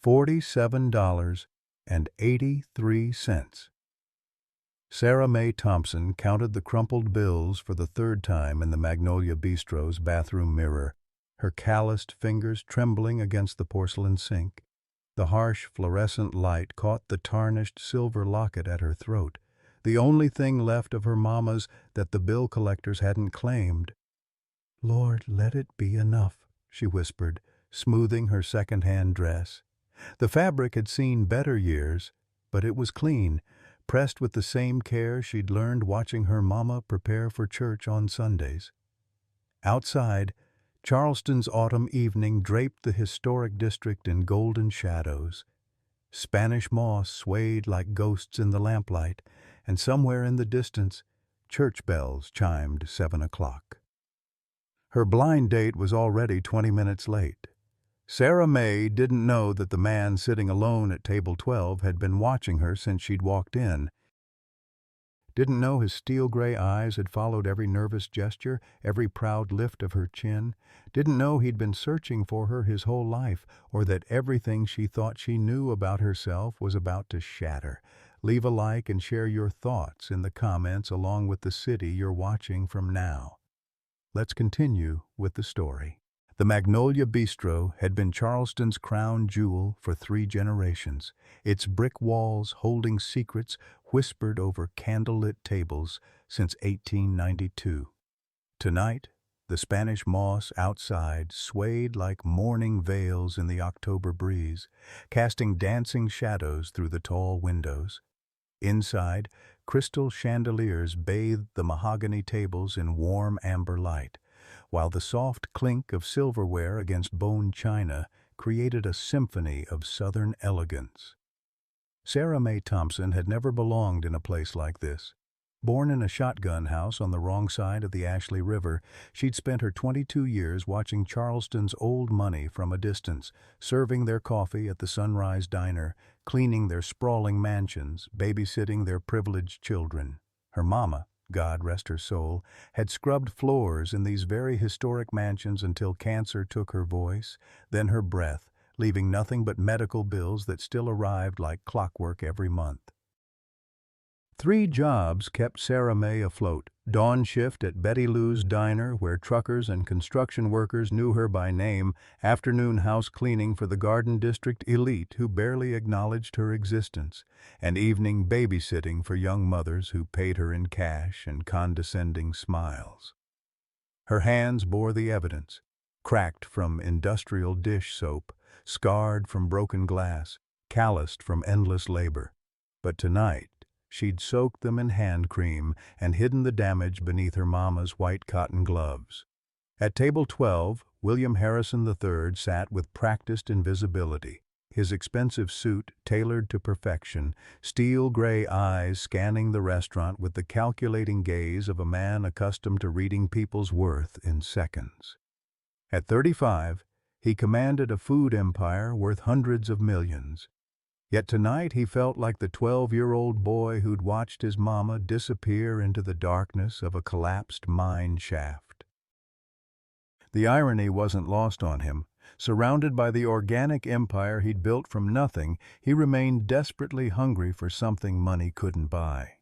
$47.83. Sarah Mae Thompson counted the crumpled bills for the third time in the Magnolia Bistro's bathroom mirror, her calloused fingers trembling against the porcelain sink. The harsh fluorescent light caught the tarnished silver locket at her throat, the only thing left of her mama's that the bill collectors hadn't claimed. "Lord, let it be enough," she whispered, smoothing her second-hand dress. The fabric had seen better years, but it was clean, pressed with the same care she'd learned watching her mama prepare for church on Sundays. Outside, Charleston's autumn evening draped the historic district in golden shadows. Spanish moss swayed like ghosts in the lamplight, and somewhere in the distance, church bells chimed 7 o'clock. Her blind date was already 20 minutes late. Sarah Mae didn't know that the man sitting alone at table 12 had been watching her since she'd walked in. Didn't know his steel-gray eyes had followed every nervous gesture, every proud lift of her chin. Didn't know he'd been searching for her his whole life, or that everything she thought she knew about herself was about to shatter. Leave a like and share your thoughts in the comments along with the city you're watching from now. Let's continue with the story. The Magnolia Bistro had been Charleston's crown jewel for 3 generations, its brick walls holding secrets whispered over candlelit tables since 1892. Tonight, the Spanish moss outside swayed like mourning veils in the October breeze, casting dancing shadows through the tall windows. Inside, crystal chandeliers bathed the mahogany tables in warm amber light, while the soft clink of silverware against bone china created a symphony of Southern elegance. Sarah Mae Thompson had never belonged in a place like this. Born in a shotgun house on the wrong side of the Ashley River, she'd spent her 22 years watching Charleston's old money from a distance, serving their coffee at the Sunrise Diner, cleaning their sprawling mansions, babysitting their privileged children. Her mama, God rest her soul, had scrubbed floors in these very historic mansions until cancer took her voice, then her breath, leaving nothing but medical bills that still arrived like clockwork every month. 3 jobs kept Sarah Mae afloat. Dawn shift at Betty Lou's Diner, where truckers and construction workers knew her by name, afternoon house cleaning for the Garden District elite who barely acknowledged her existence, and evening babysitting for young mothers who paid her in cash and condescending smiles. Her hands bore the evidence, cracked from industrial dish soap, scarred from broken glass, calloused from endless labor. But tonight, she'd soaked them in hand cream and hidden the damage beneath her mama's white cotton gloves. At table 12, William Harrison III sat with practiced invisibility, his expensive suit tailored to perfection, steel-gray eyes scanning the restaurant with the calculating gaze of a man accustomed to reading people's worth in seconds. At 35, he commanded a food empire worth hundreds of millions. Yet tonight he felt like the 12-year-old boy who'd watched his mama disappear into the darkness of a collapsed mine shaft. The irony wasn't lost on him. Surrounded by the organic empire he'd built from nothing, he remained desperately hungry for something money couldn't buy.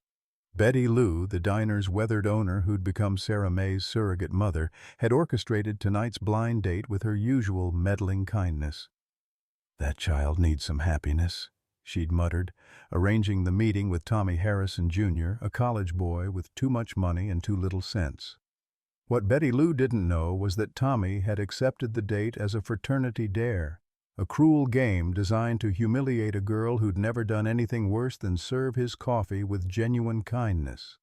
Betty Lou, the diner's weathered owner who'd become Sarah Mae's surrogate mother, had orchestrated tonight's blind date with her usual meddling kindness. "That child needs some happiness," she'd muttered, arranging the meeting with Tommy Harrison Jr., a college boy with too much money and too little sense. What Betty Lou didn't know was that Tommy had accepted the date as a fraternity dare, a cruel game designed to humiliate a girl who'd never done anything worse than serve his coffee with genuine kindness.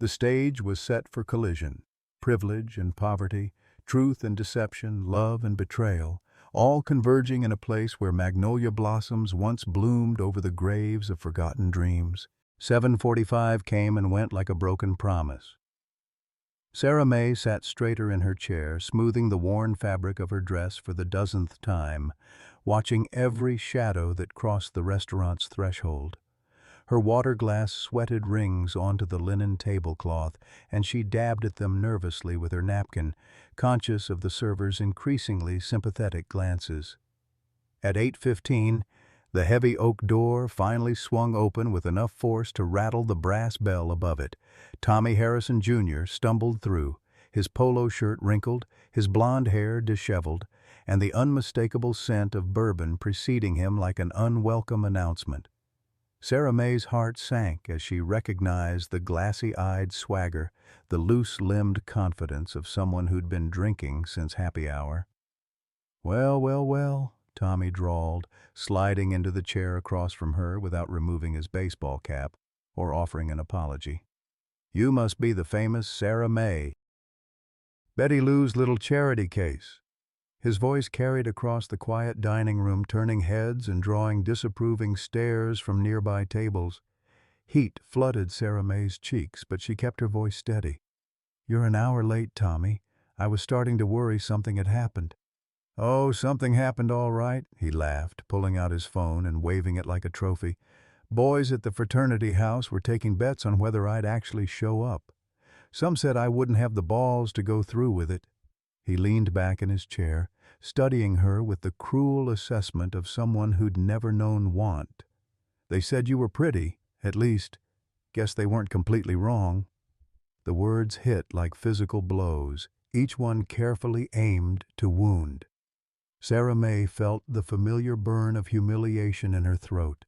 The stage was set for collision. Privilege and poverty, truth and deception, love and betrayal, all converging in a place where magnolia blossoms once bloomed over the graves of forgotten dreams. 7:45 came and went like a broken promise. Sarah Mae sat straighter in her chair, smoothing the worn fabric of her dress for the dozenth time, watching every shadow that crossed the restaurant's threshold. Her water-glass sweated rings onto the linen tablecloth, and she dabbed at them nervously with her napkin, conscious of the server's increasingly sympathetic glances. At 8:15, the heavy oak door finally swung open with enough force to rattle the brass bell above it. Tommy Harrison Jr. stumbled through, his polo shirt wrinkled, his blond hair disheveled, and the unmistakable scent of bourbon preceding him like an unwelcome announcement. Sarah May's heart sank as she recognized the glassy-eyed swagger, the loose-limbed confidence of someone who'd been drinking since happy hour. "Well, well, well," Tommy drawled, sliding into the chair across from her without removing his baseball cap or offering an apology. "You must be the famous Sarah May. Betty Lou's little charity case." His voice carried across the quiet dining room, turning heads and drawing disapproving stares from nearby tables. Heat flooded Sarah May's cheeks, but she kept her voice steady. "You're an hour late, Tommy. I was starting to worry something had happened." "Oh, something happened all right," he laughed, pulling out his phone and waving it like a trophy. "Boys at the fraternity house were taking bets on whether I'd actually show up. Some said I wouldn't have the balls to go through with it." He leaned back in his chair, studying her with the cruel assessment of someone who'd never known want. "They said you were pretty, at least. Guess they weren't completely wrong." The words hit like physical blows, each one carefully aimed to wound. Sarah May felt the familiar burn of humiliation in her throat,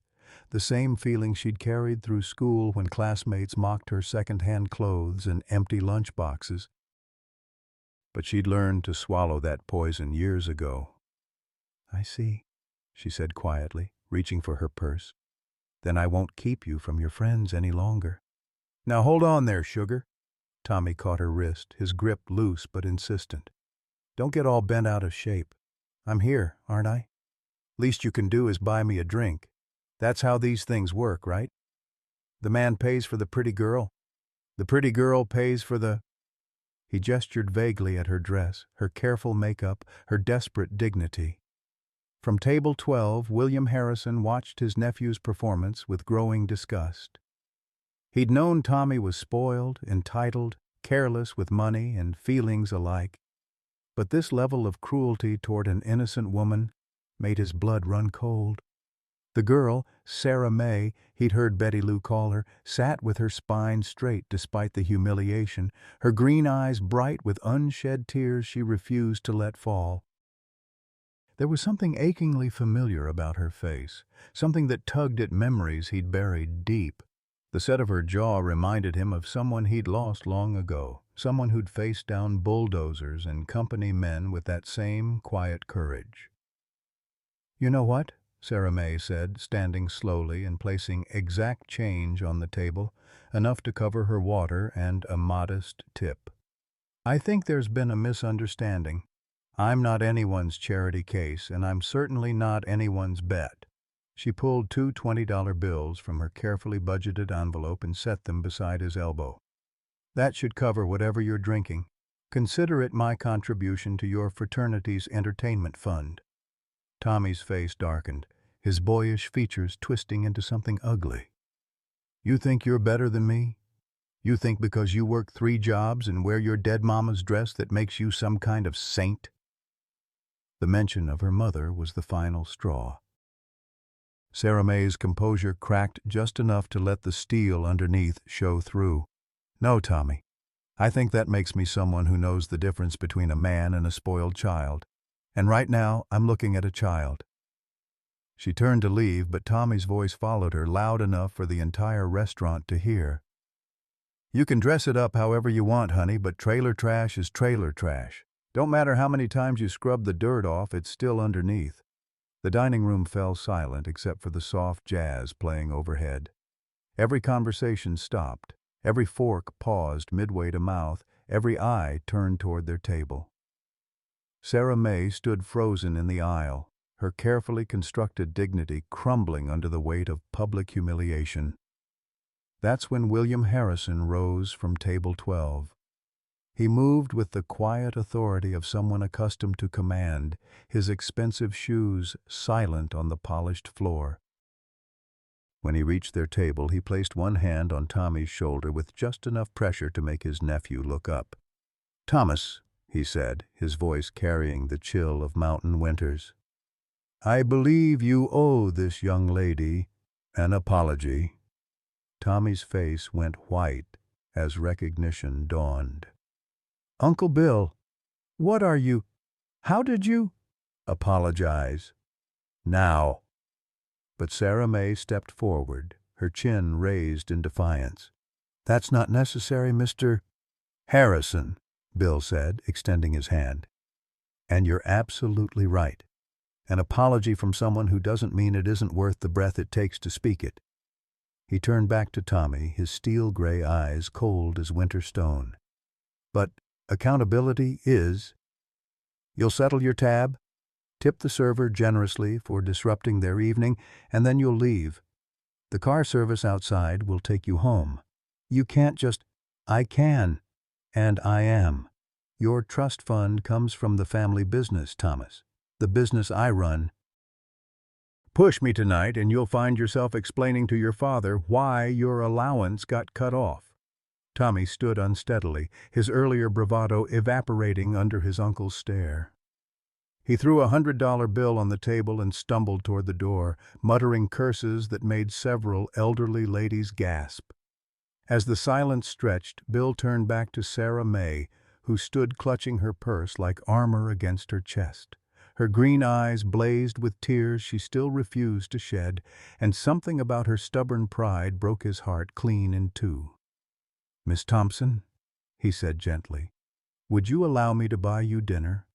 the same feeling she'd carried through school when classmates mocked her second-hand clothes and empty lunchboxes. But she'd learned to swallow that poison years ago. "I see," she said quietly, reaching for her purse. "Then I won't keep you from your friends any longer." "Now hold on there, sugar." Tommy caught her wrist, his grip loose but insistent. "Don't get all bent out of shape. I'm here, aren't I? Least you can do is buy me a drink. That's how these things work, right? The man pays for the pretty girl. The pretty girl pays for the—" He gestured vaguely at her dress, her careful makeup, her desperate dignity. From table 12, William Harrison watched his nephew's performance with growing disgust. He'd known Tommy was spoiled, entitled, careless with money and feelings alike. But this level of cruelty toward an innocent woman made his blood run cold. The girl, Sarah May, he'd heard Betty Lou call her, sat with her spine straight despite the humiliation, her green eyes bright with unshed tears she refused to let fall. There was something achingly familiar about her face, something that tugged at memories he'd buried deep. The set of her jaw reminded him of someone he'd lost long ago, someone who'd faced down bulldozers and company men with that same quiet courage. "You know what?" Sarah May said, standing slowly and placing exact change on the table, enough to cover her water and a modest tip. "I think there's been a misunderstanding. I'm not anyone's charity case, and I'm certainly not anyone's bet." She pulled two $20 bills from her carefully budgeted envelope and set them beside his elbow. "That should cover whatever you're drinking. Consider it my contribution to your fraternity's entertainment fund." Tommy's face darkened, his boyish features twisting into something ugly. "You think you're better than me? You think because you work 3 jobs and wear your dead mama's dress that makes you some kind of saint?" The mention of her mother was the final straw. Sarah May's composure cracked just enough to let the steel underneath show through. "No, Tommy. I think that makes me someone who knows the difference between a man and a spoiled child. And right now, I'm looking at a child." She turned to leave, but Tommy's voice followed her, loud enough for the entire restaurant to hear. "You can dress it up however you want, honey, but trailer trash is trailer trash. Don't matter how many times you scrub the dirt off, it's still underneath." The dining room fell silent except for the soft jazz playing overhead. Every conversation stopped. Every fork paused midway to mouth. Every eye turned toward their table. Sarah May stood frozen in the aisle, her carefully constructed dignity crumbling under the weight of public humiliation. That's when William Harrison rose from table 12. He moved with the quiet authority of someone accustomed to command, his expensive shoes silent on the polished floor. When he reached their table, he placed one hand on Tommy's shoulder with just enough pressure to make his nephew look up. "Thomas," he said, his voice carrying the chill of mountain winters, I believe you owe this young lady an apology." Tommy's face went white as recognition dawned. "Uncle Bill, what are you? How did you?" "Apologize. Now." But Sarah May stepped forward, her chin raised in defiance. "That's not necessary, Mr. Harrison," Bill said, extending his hand. "And you're absolutely right. An apology from someone who doesn't mean it isn't worth the breath it takes to speak it." He turned back to Tommy, his steel-gray eyes cold as winter stone. "But accountability is. You'll settle your tab, tip the server generously for disrupting their evening, and then you'll leave. The car service outside will take you home. You can't just—" "I can, and I am. Your trust fund comes from the family business, Thomas. The business I run. Push me tonight and you'll find yourself explaining to your father why your allowance got cut off." Tommy stood unsteadily, his earlier bravado evaporating under his uncle's stare. He threw $100 bill on the table and stumbled toward the door, muttering curses that made several elderly ladies gasp. As the silence stretched, Bill turned back to Sarah May, who stood clutching her purse like armor against her chest. Her green eyes blazed with tears she still refused to shed, and something about her stubborn pride broke his heart clean in two. "Miss Thompson," he said gently, "would you allow me to buy you dinner?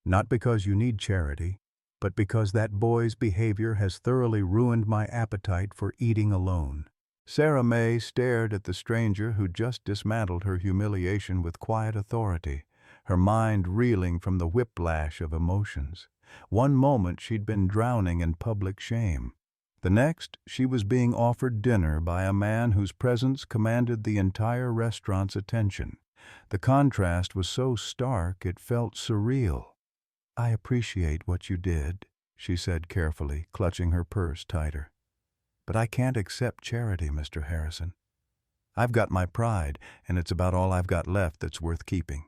Not because you need charity, but because that boy's behavior has thoroughly ruined my appetite for eating alone." Sarah May stared at the stranger who just dismantled her humiliation with quiet authority, her mind reeling from the whiplash of emotions. One moment she'd been drowning in public shame. The next, she was being offered dinner by a man whose presence commanded the entire restaurant's attention. The contrast was so stark it felt surreal. "I appreciate what you did," she said carefully, clutching her purse tighter. "But I can't accept charity, Mr. Harrison. I've got my pride, and it's about all I've got left that's worth keeping."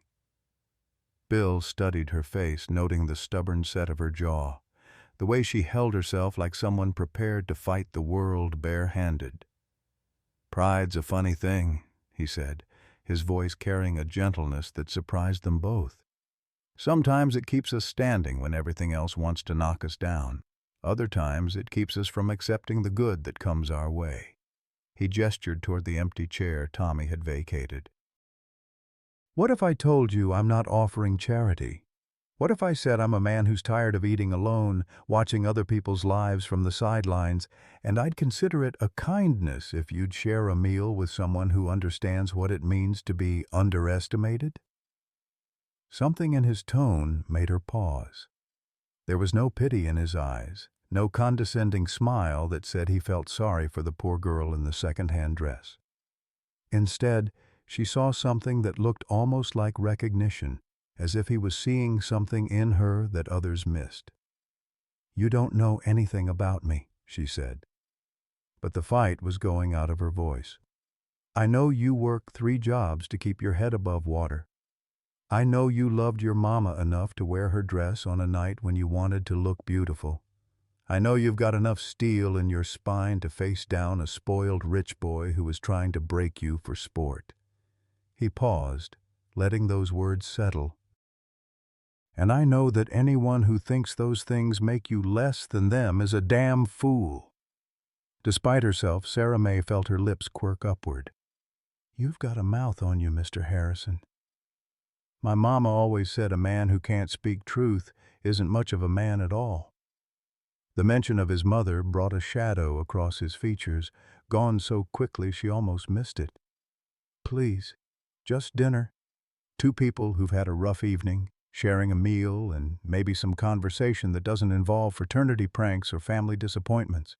Bill studied her face, noting the stubborn set of her jaw, the way she held herself like someone prepared to fight the world bare-handed. "Pride's a funny thing," he said, his voice carrying a gentleness that surprised them both. "Sometimes it keeps us standing when everything else wants to knock us down. Other times it keeps us from accepting the good that comes our way." He gestured toward the empty chair Tommy had vacated. "What if I told you I'm not offering charity? What if I said I'm a man who's tired of eating alone, watching other people's lives from the sidelines, and I'd consider it a kindness if you'd share a meal with someone who understands what it means to be underestimated?" Something in his tone made her pause. There was no pity in his eyes, no condescending smile that said he felt sorry for the poor girl in the second-hand dress. Instead, she saw something that looked almost like recognition, as if he was seeing something in her that others missed. "You don't know anything about me," she said. But the fight was going out of her voice. "I know you work 3 jobs to keep your head above water. I know you loved your mama enough to wear her dress on a night when you wanted to look beautiful. I know you've got enough steel in your spine to face down a spoiled rich boy who was trying to break you for sport." He paused, letting those words settle. "And I know that anyone who thinks those things make you less than them is a damn fool." Despite herself, Sarah May felt her lips quirk upward. "You've got a mouth on you, Mr. Harrison. My mama always said a man who can't speak truth isn't much of a man at all." The mention of his mother brought a shadow across his features, gone so quickly she almost missed it. "Please, just dinner. 2 people who've had a rough evening, sharing a meal and maybe some conversation that doesn't involve fraternity pranks or family disappointments."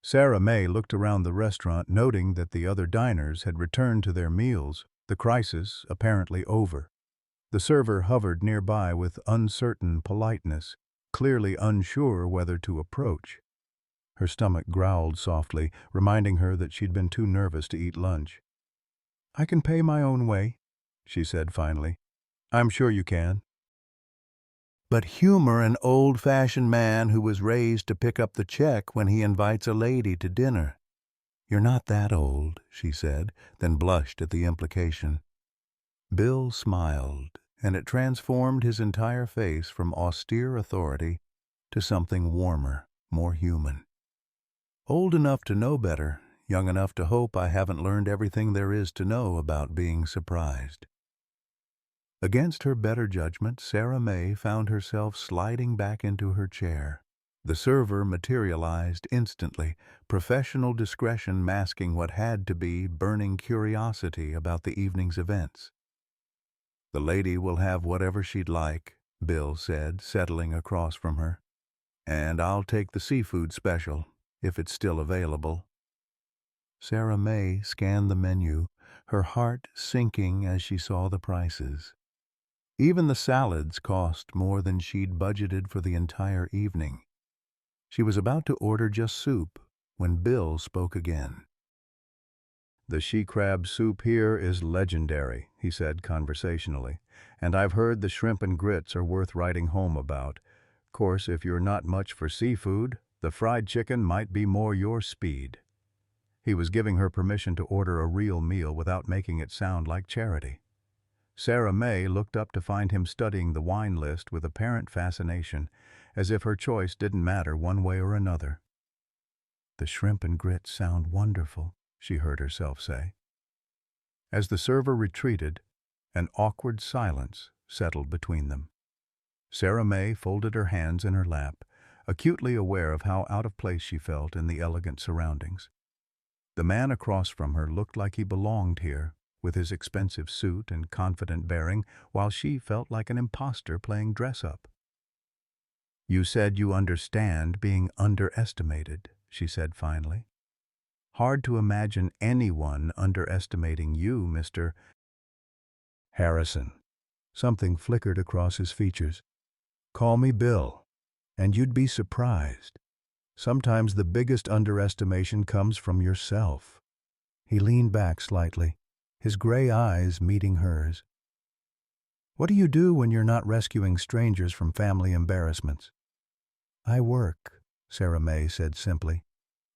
Sarah May looked around the restaurant, noting that the other diners had returned to their meals, the crisis apparently over. The server hovered nearby with uncertain politeness, clearly unsure whether to approach. Her stomach growled softly, reminding her that she'd been too nervous to eat lunch. "I can pay my own way," she said finally. "I'm sure you can." but humor an old-fashioned man who was raised to pick up the check when he invites a lady to dinner. "You're not that old," she said, then blushed at the implication. Bill smiled, and it transformed his entire face from austere authority to something warmer, more human. "Old enough to know better, young enough to hope I haven't learned everything there is to know about being surprised." Against her better judgment, Sarah May found herself sliding back into her chair. The server materialized instantly, professional discretion masking what had to be burning curiosity about the evening's events. "The lady will have whatever she'd like," Bill said, settling across from her. "And I'll take the seafood special, if it's still available." Sarah May scanned the menu, her heart sinking as she saw the prices. Even the salads cost more than she'd budgeted for the entire evening. She was about to order just soup when Bill spoke again. "The she-crab soup here is legendary," he said conversationally, "and I've heard the shrimp and grits are worth writing home about. Course, if you're not much for seafood, the fried chicken might be more your speed." He was giving her permission to order a real meal without making it sound like charity. Sarah May looked up to find him studying the wine list with apparent fascination, as if her choice didn't matter one way or another. "The shrimp and grits sound wonderful," she heard herself say. As the server retreated, an awkward silence settled between them. Sarah May folded her hands in her lap, acutely aware of how out of place she felt in the elegant surroundings. The man across from her looked like he belonged here, with his expensive suit and confident bearing, while she felt like an imposter playing dress-up. "You said you understand being underestimated," she said finally. "Hard to imagine anyone underestimating you, Mr. Harrison." Something flickered across his features. "Call me Bill, and you'd be surprised. Sometimes the biggest underestimation comes from yourself." He leaned back slightly, his gray eyes meeting hers. "What do you do when you're not rescuing strangers from family embarrassments?" "I work," Sarah May said simply.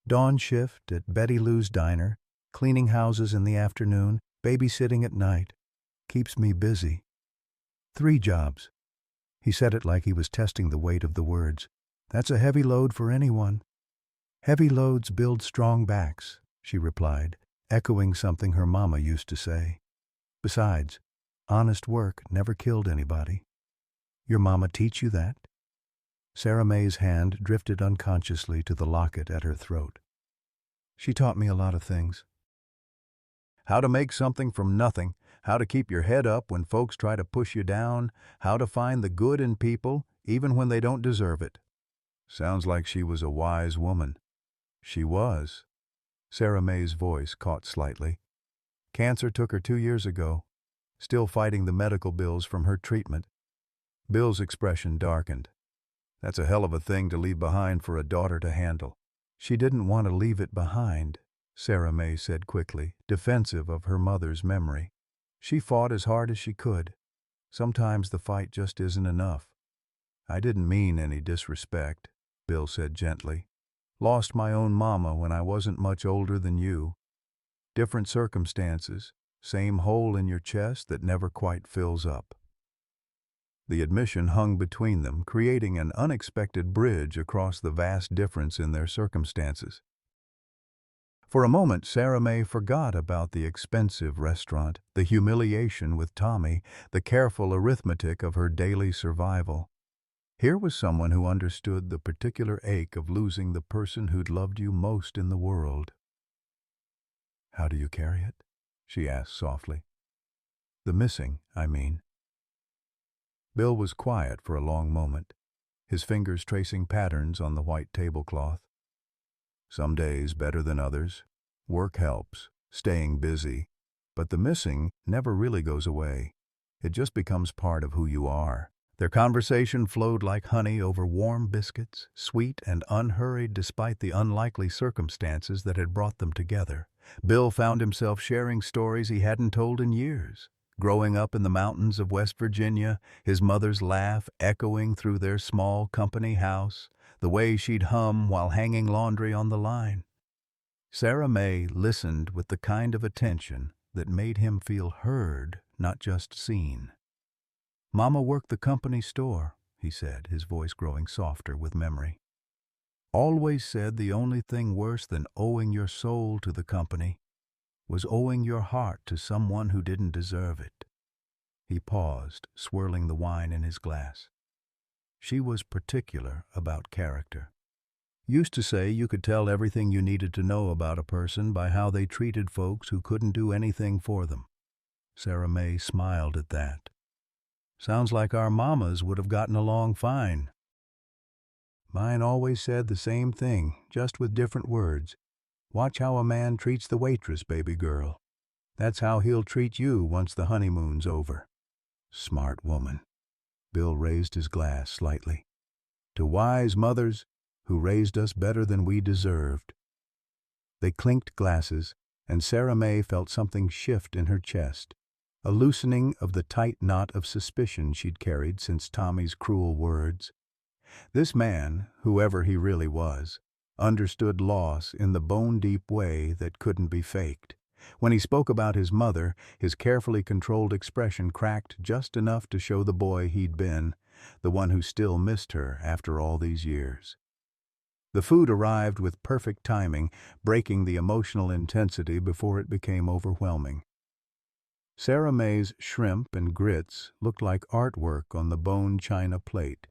"Dawn shift at Betty Lou's diner, cleaning houses in the afternoon, babysitting at night. Keeps me busy. 3 jobs." He said it like he was testing the weight of the words. "That's a heavy load for anyone." "Heavy loads build strong backs," she replied, echoing something her mama used to say. "Besides, honest work never killed anybody." "Your mama teach you that?" Sarah May's hand drifted unconsciously to the locket at her throat. "She taught me a lot of things. How to make something from nothing, how to keep your head up when folks try to push you down, how to find the good in people even when they don't deserve it." Sounds like she was a wise woman. She was. Sarah May's voice caught slightly. "Cancer took her 2 years ago. Still fighting the medical bills from her treatment." Bill's expression darkened. "That's a hell of a thing to leave behind for a daughter to handle." "She didn't want to leave it behind," Sarah May said quickly, defensive of her mother's memory. "She fought as hard as she could. Sometimes the fight just isn't enough." "I didn't mean any disrespect," Bill said gently. "Lost my own mama when I wasn't much older than you. Different circumstances, same hole in your chest that never quite fills up." The admission hung between them, creating an unexpected bridge across the vast difference in their circumstances. For a moment, Sarah May forgot about the expensive restaurant, the humiliation with Tommy, the careful arithmetic of her daily survival. Here was someone who understood the particular ache of losing the person who'd loved you most in the world. "How do you carry it?" she asked softly. "The missing, I mean." Bill was quiet for a long moment, his fingers tracing patterns on the white tablecloth. "Some days better than others. Work helps, staying busy, but the missing never really goes away. It just becomes part of who you are." Their conversation flowed like honey over warm biscuits, sweet and unhurried despite the unlikely circumstances that had brought them together. Bill found himself sharing stories he hadn't told in years. Growing up in the mountains of West Virginia, his mother's laugh echoing through their small company house, the way she'd hum while hanging laundry on the line. Sarah May listened with the kind of attention that made him feel heard, not just seen. "Mama worked the company store," he said, his voice growing softer with memory. "Always said the only thing worse than owing your soul to the company was owing your heart to someone who didn't deserve it." He paused, swirling the wine in his glass. "She was particular about character. Used to say you could tell everything you needed to know about a person by how they treated folks who couldn't do anything for them." Sarah May smiled at that. "Sounds like our mamas would have gotten along fine." "Mine always said the same thing, just with different words. Watch how a man treats the waitress, baby girl. That's how he'll treat you once the honeymoon's over." "Smart woman." Bill raised his glass slightly. "To wise mothers who raised us better than we deserved." They clinked glasses, and Sarah May felt something shift in her chest, a loosening of the tight knot of suspicion she'd carried since Tommy's cruel words. This man, whoever he really was, understood loss in the bone-deep way that couldn't be faked. When he spoke about his mother, his carefully controlled expression cracked just enough to show the boy he'd been, the one who still missed her after all these years. The food arrived with perfect timing, breaking the emotional intensity before it became overwhelming. Sarah May's shrimp and grits looked like artwork on the bone china plate,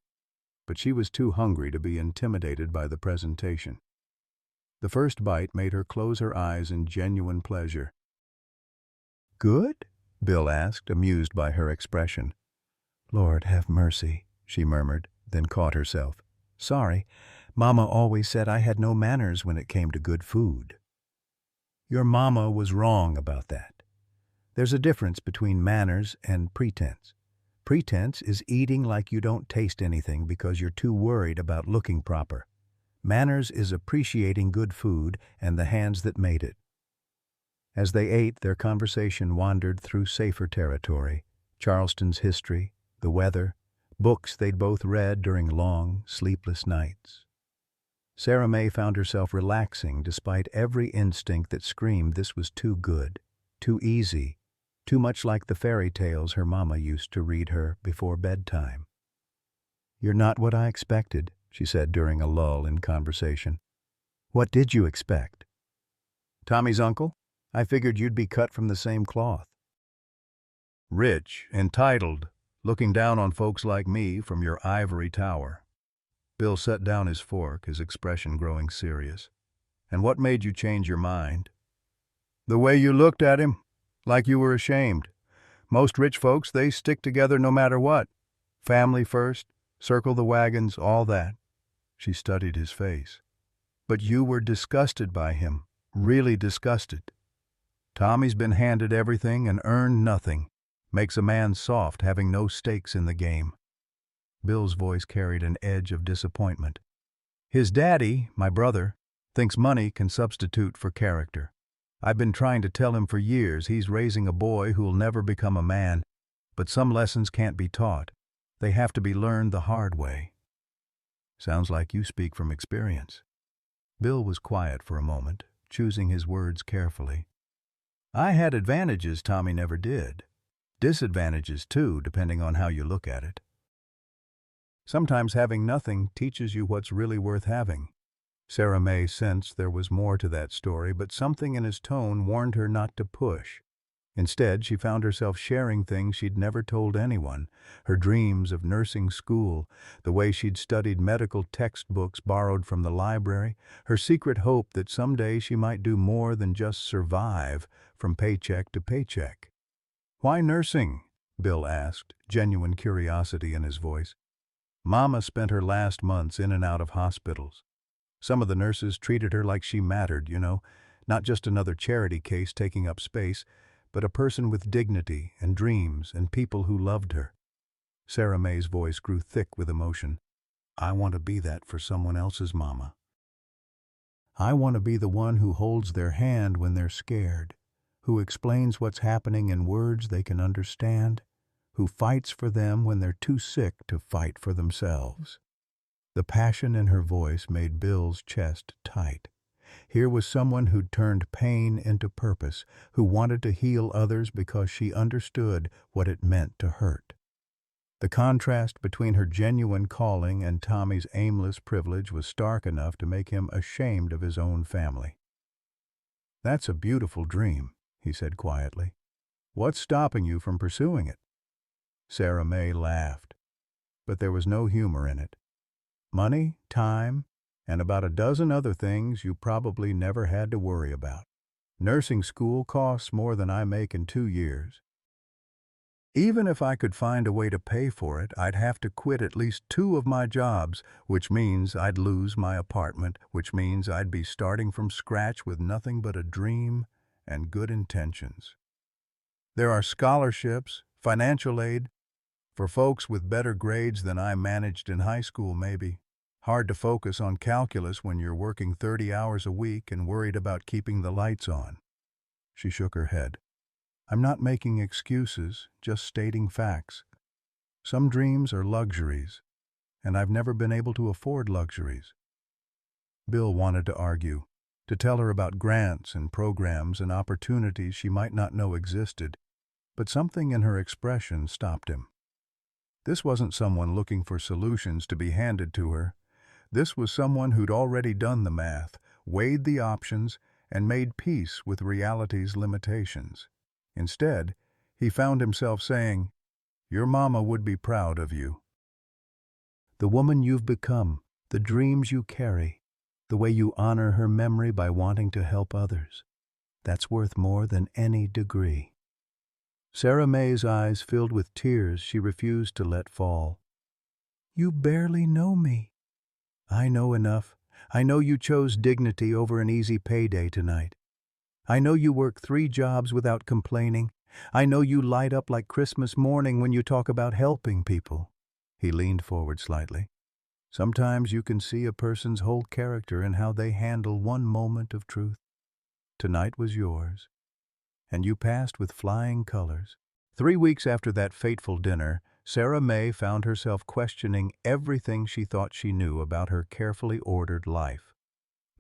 but she was too hungry to be intimidated by the presentation. The first bite made her close her eyes in genuine pleasure. "Good?" Bill asked, amused by her expression. "Lord have mercy," she murmured, then caught herself. "Sorry. Mama always said I had no manners when it came to good food." "Your mama was wrong about that. There's a difference between manners and pretense. Pretense is eating like you don't taste anything because you're too worried about looking proper. Manners is appreciating good food and the hands that made it." As they ate, their conversation wandered through safer territory: Charleston's history, the weather, books they'd both read during long, sleepless nights. Sarah May found herself relaxing despite every instinct that screamed this was too good, too easy, too much like the fairy tales her mama used to read her before bedtime. "You're not what I expected," she said during a lull in conversation. "What did you expect?" "Tommy's uncle? I figured you'd be cut from the same cloth. Rich, entitled, looking down on folks like me from your ivory tower." Bill set down his fork, his expression growing serious. "And what made you change your mind?" "The way you looked at him, like you were ashamed. Most rich folks, they stick together no matter what. Family first, circle the wagons, all that." She studied his face. "But you were disgusted by him, really disgusted. Tommy's been handed everything and earned nothing. Makes a man soft having no stakes in the game." Bill's voice carried an edge of disappointment. "His daddy, my brother, thinks money can substitute for character. I've been trying to tell him for years he's raising a boy who'll never become a man, but some lessons can't be taught. They have to be learned the hard way." "Sounds like you speak from experience." Bill was quiet for a moment, choosing his words carefully. "I had advantages Tommy never did. Disadvantages, too, depending on how you look at it. Sometimes having nothing teaches you what's really worth having." Sarah May sensed there was more to that story, but something in his tone warned her not to push. Instead, she found herself sharing things she'd never told anyone: her dreams of nursing school, the way she'd studied medical textbooks borrowed from the library, her secret hope that someday she might do more than just survive from paycheck to paycheck. "Why nursing?" Bill asked, genuine curiosity in his voice. "Mama spent her last months in and out of hospitals. Some of the nurses treated her like she mattered, not just another charity case taking up space, but a person with dignity and dreams and people who loved her." Sarah May's voice grew thick with emotion. "I want to be that for someone else's mama. I want to be the one who holds their hand when they're scared, who explains what's happening in words they can understand, who fights for them when they're too sick to fight for themselves. The passion in her voice made Bill's chest tight. Here was someone who'd turned pain into purpose, who wanted to heal others because she understood what it meant to hurt. The contrast between her genuine calling and Tommy's aimless privilege was stark enough to make him ashamed of his own family. "That's a beautiful dream," he said quietly. "What's stopping you from pursuing it?" Sarah May laughed, but there was no humor in it. "Money, time, and about a dozen other things you probably never had to worry about. Nursing school costs more than I make in 2 years. Even if I could find a way to pay for it, I'd have to quit at least 2 of my jobs, which means I'd lose my apartment, which means I'd be starting from scratch with nothing but a dream and good intentions. There are scholarships, financial aid, for folks with better grades than I managed in high school maybe. Hard to focus on calculus when you're working 30 hours a week and worried about keeping the lights on." She shook her head. "I'm not making excuses, just stating facts. Some dreams are luxuries, and I've never been able to afford luxuries." Bill wanted to argue, to tell her about grants and programs and opportunities she might not know existed, but something in her expression stopped him. This wasn't someone looking for solutions to be handed to her. This was someone who'd already done the math, weighed the options, and made peace with reality's limitations. Instead, he found himself saying, "Your mama would be proud of you. The woman you've become, the dreams you carry, the way you honor her memory by wanting to help others. That's worth more than any degree." Sarah May's eyes filled with tears she refused to let fall. "You barely know me." "I know enough. I know you chose dignity over an easy payday tonight. I know you work 3 jobs without complaining. I know you light up like Christmas morning when you talk about helping people." He leaned forward slightly. "Sometimes you can see a person's whole character in how they handle one moment of truth. Tonight was yours, and you passed with flying colors." 3 weeks after that fateful dinner, Sarah May found herself questioning everything she thought she knew about her carefully ordered life.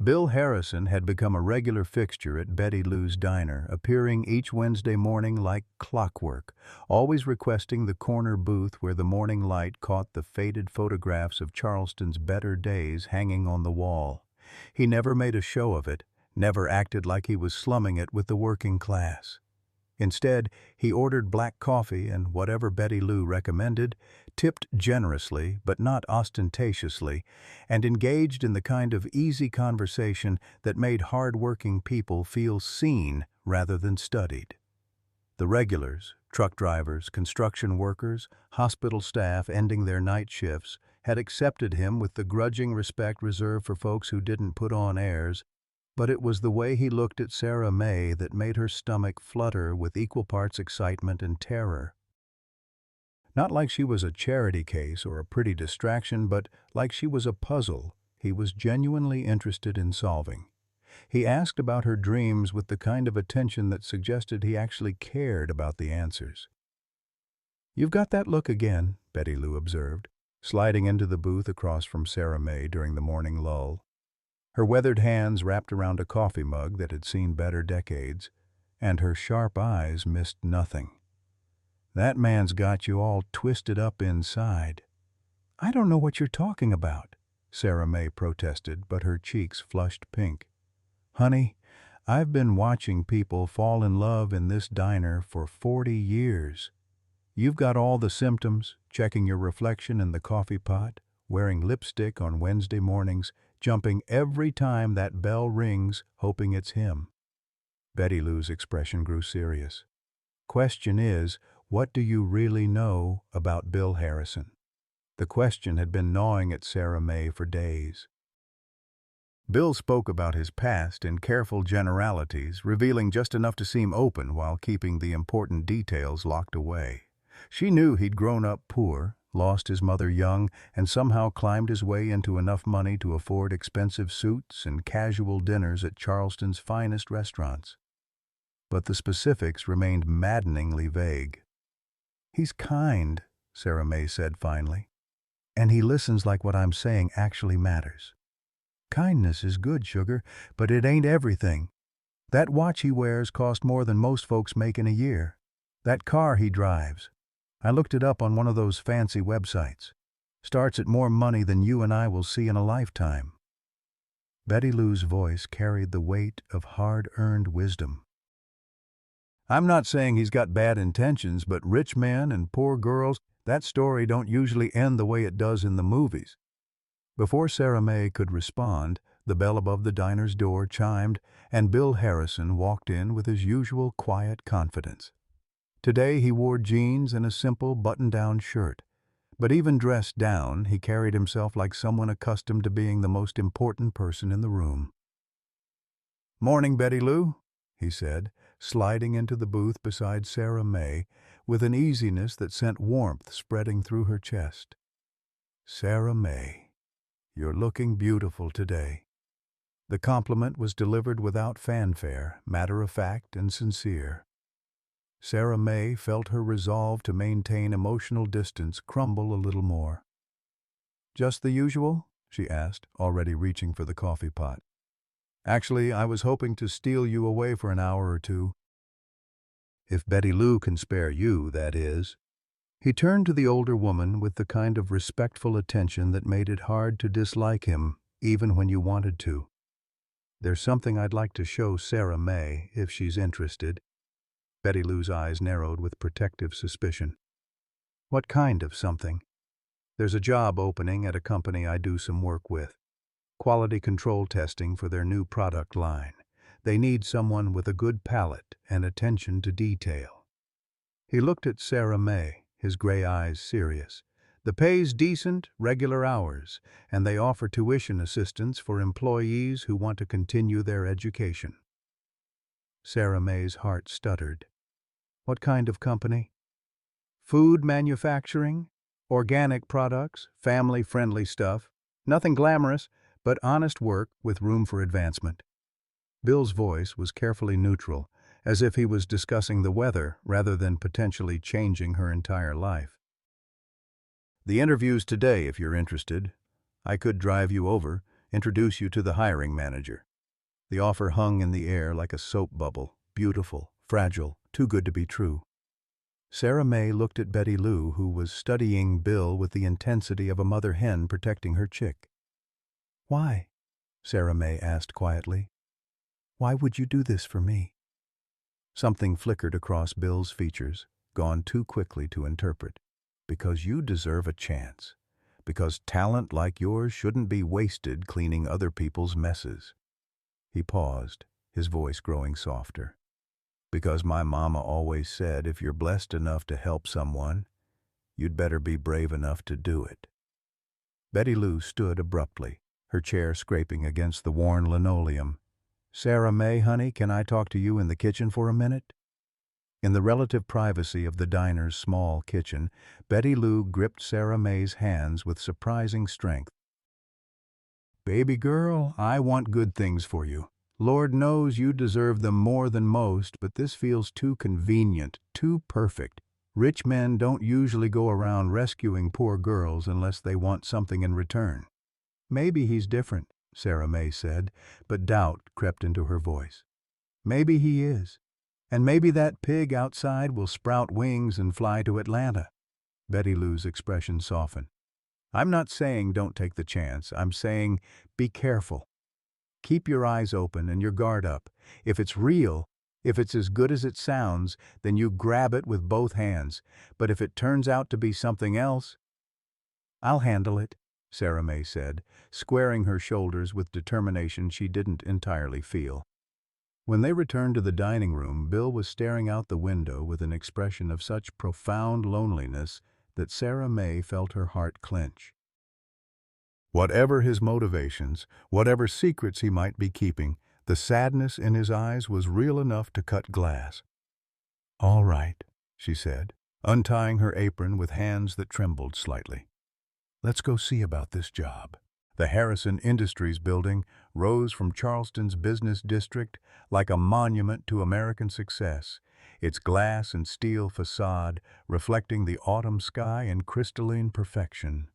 Bill Harrison had become a regular fixture at Betty Lou's diner, appearing each Wednesday morning like clockwork, always requesting the corner booth where the morning light caught the faded photographs of Charleston's better days hanging on the wall. He never made a show of it, never acted like he was slumming it with the working class. Instead, he ordered black coffee and whatever Betty Lou recommended, tipped generously but not ostentatiously, and engaged in the kind of easy conversation that made hard-working people feel seen rather than studied. The regulars, truck drivers, construction workers, hospital staff ending their night shifts, had accepted him with the grudging respect reserved for folks who didn't put on airs, but it was the way he looked at Sarah May that made her stomach flutter with equal parts excitement and terror. Not like she was a charity case or a pretty distraction, but like she was a puzzle he was genuinely interested in solving. He asked about her dreams with the kind of attention that suggested he actually cared about the answers. "You've got that look again," Betty Lou observed, sliding into the booth across from Sarah May during the morning lull. Her weathered hands wrapped around a coffee mug that had seen better decades, and her sharp eyes missed nothing. "That man's got you all twisted up inside." "I don't know what you're talking about," Sarah May protested, but her cheeks flushed pink. "Honey, I've been watching people fall in love in this diner for 40 years. You've got all the symptoms, checking your reflection in the coffee pot, wearing lipstick on Wednesday mornings, jumping every time that bell rings, hoping it's him." Betty Lou's expression grew serious. "Question is, what do you really know about Bill Harrison?" The question had been gnawing at Sarah May for days. Bill spoke about his past in careful generalities, revealing just enough to seem open while keeping the important details locked away. She knew he'd grown up poor, lost his mother young, and somehow climbed his way into enough money to afford expensive suits and casual dinners at Charleston's finest restaurants. but the specifics remained maddeningly vague. "He's kind," Sarah May said finally, "and he listens like what I'm saying actually matters. Kindness is good, sugar, but it ain't everything. That watch he wears cost more than most folks make in a year. That car he drives, I looked it up on one of those fancy websites, starts at more money than you and I will see in a lifetime." Betty Lou's voice carried the weight of hard-earned wisdom. "I'm not saying he's got bad intentions, but rich men and poor girls, that story don't usually end the way it does in the movies." Before Sarah May could respond, the bell above the diner's door chimed, and Bill Harrison walked in with his usual quiet confidence. Today he wore jeans and a simple button-down shirt, but even dressed down, he carried himself like someone accustomed to being the most important person in the room. "Morning, Betty Lou," he said, sliding into the booth beside Sarah May with an easiness that sent warmth spreading through her chest. "Sarah May, you're looking beautiful today." The compliment was delivered without fanfare, matter-of-fact and sincere. Sarah May felt her resolve to maintain emotional distance crumble a little more. "Just the usual?" she asked, already reaching for the coffee pot. "Actually, I was hoping to steal you away for an hour or two. If Betty Lou can spare you, that is." He turned to the older woman with the kind of respectful attention that made it hard to dislike him, even when you wanted to. "There's something I'd like to show Sarah May, if she's interested." Betty Lou's eyes narrowed with protective suspicion. "What kind of something?" "There's a job opening at a company I do some work with. Quality control testing for their new product line. They need someone with a good palate and attention to detail." He looked at Sarah May, his gray eyes serious. "The pay's decent, regular hours, and they offer tuition assistance for employees who want to continue their education." Sarah May's heart stuttered. "What kind of company?" "Food manufacturing, organic products, family-friendly stuff. Nothing glamorous, but honest work with room for advancement." Bill's voice was carefully neutral, as if he was discussing the weather rather than potentially changing her entire life. "The interview's today if you're interested. I could drive you over, introduce you to the hiring manager." The offer hung in the air like a soap bubble, beautiful, fragile, too good to be true. Sarah May looked at Betty Lou, who was studying Bill with the intensity of a mother hen protecting her chick. "Why?" Sarah May asked quietly. "Why would you do this for me?" Something flickered across Bill's features, gone too quickly to interpret. "Because you deserve a chance. Because talent like yours shouldn't be wasted cleaning other people's messes." He paused, his voice growing softer. "Because my mama always said if you're blessed enough to help someone, you'd better be brave enough to do it." Betty Lou stood abruptly, her chair scraping against the worn linoleum. "Sarah May, honey, can I talk to you in the kitchen for a minute?" In the relative privacy of the diner's small kitchen, Betty Lou gripped Sarah May's hands with surprising strength. "Baby girl, I want good things for you. Lord knows you deserve them more than most, but this feels too convenient, too perfect. Rich men don't usually go around rescuing poor girls unless they want something in return." "Maybe he's different," Sarah May said, but doubt crept into her voice. "Maybe he is. And maybe that pig outside will sprout wings and fly to Atlanta." Betty Lou's expression softened. "I'm not saying don't take the chance. I'm saying be careful. Keep your eyes open and your guard up. If it's real, if it's as good as it sounds, then you grab it with both hands. But if it turns out to be something else—" "I'll handle it," Sarah May said, squaring her shoulders with determination she didn't entirely feel. When they returned to the dining room, Bill was staring out the window with an expression of such profound loneliness that Sarah May felt her heart clench. Whatever his motivations, whatever secrets he might be keeping, the sadness in his eyes was real enough to cut glass. "All right," she said, untying her apron with hands that trembled slightly. "Let's go see about this job." The Harrison Industries building rose from Charleston's business district like a monument to American success, its glass and steel facade reflecting the autumn sky in crystalline perfection.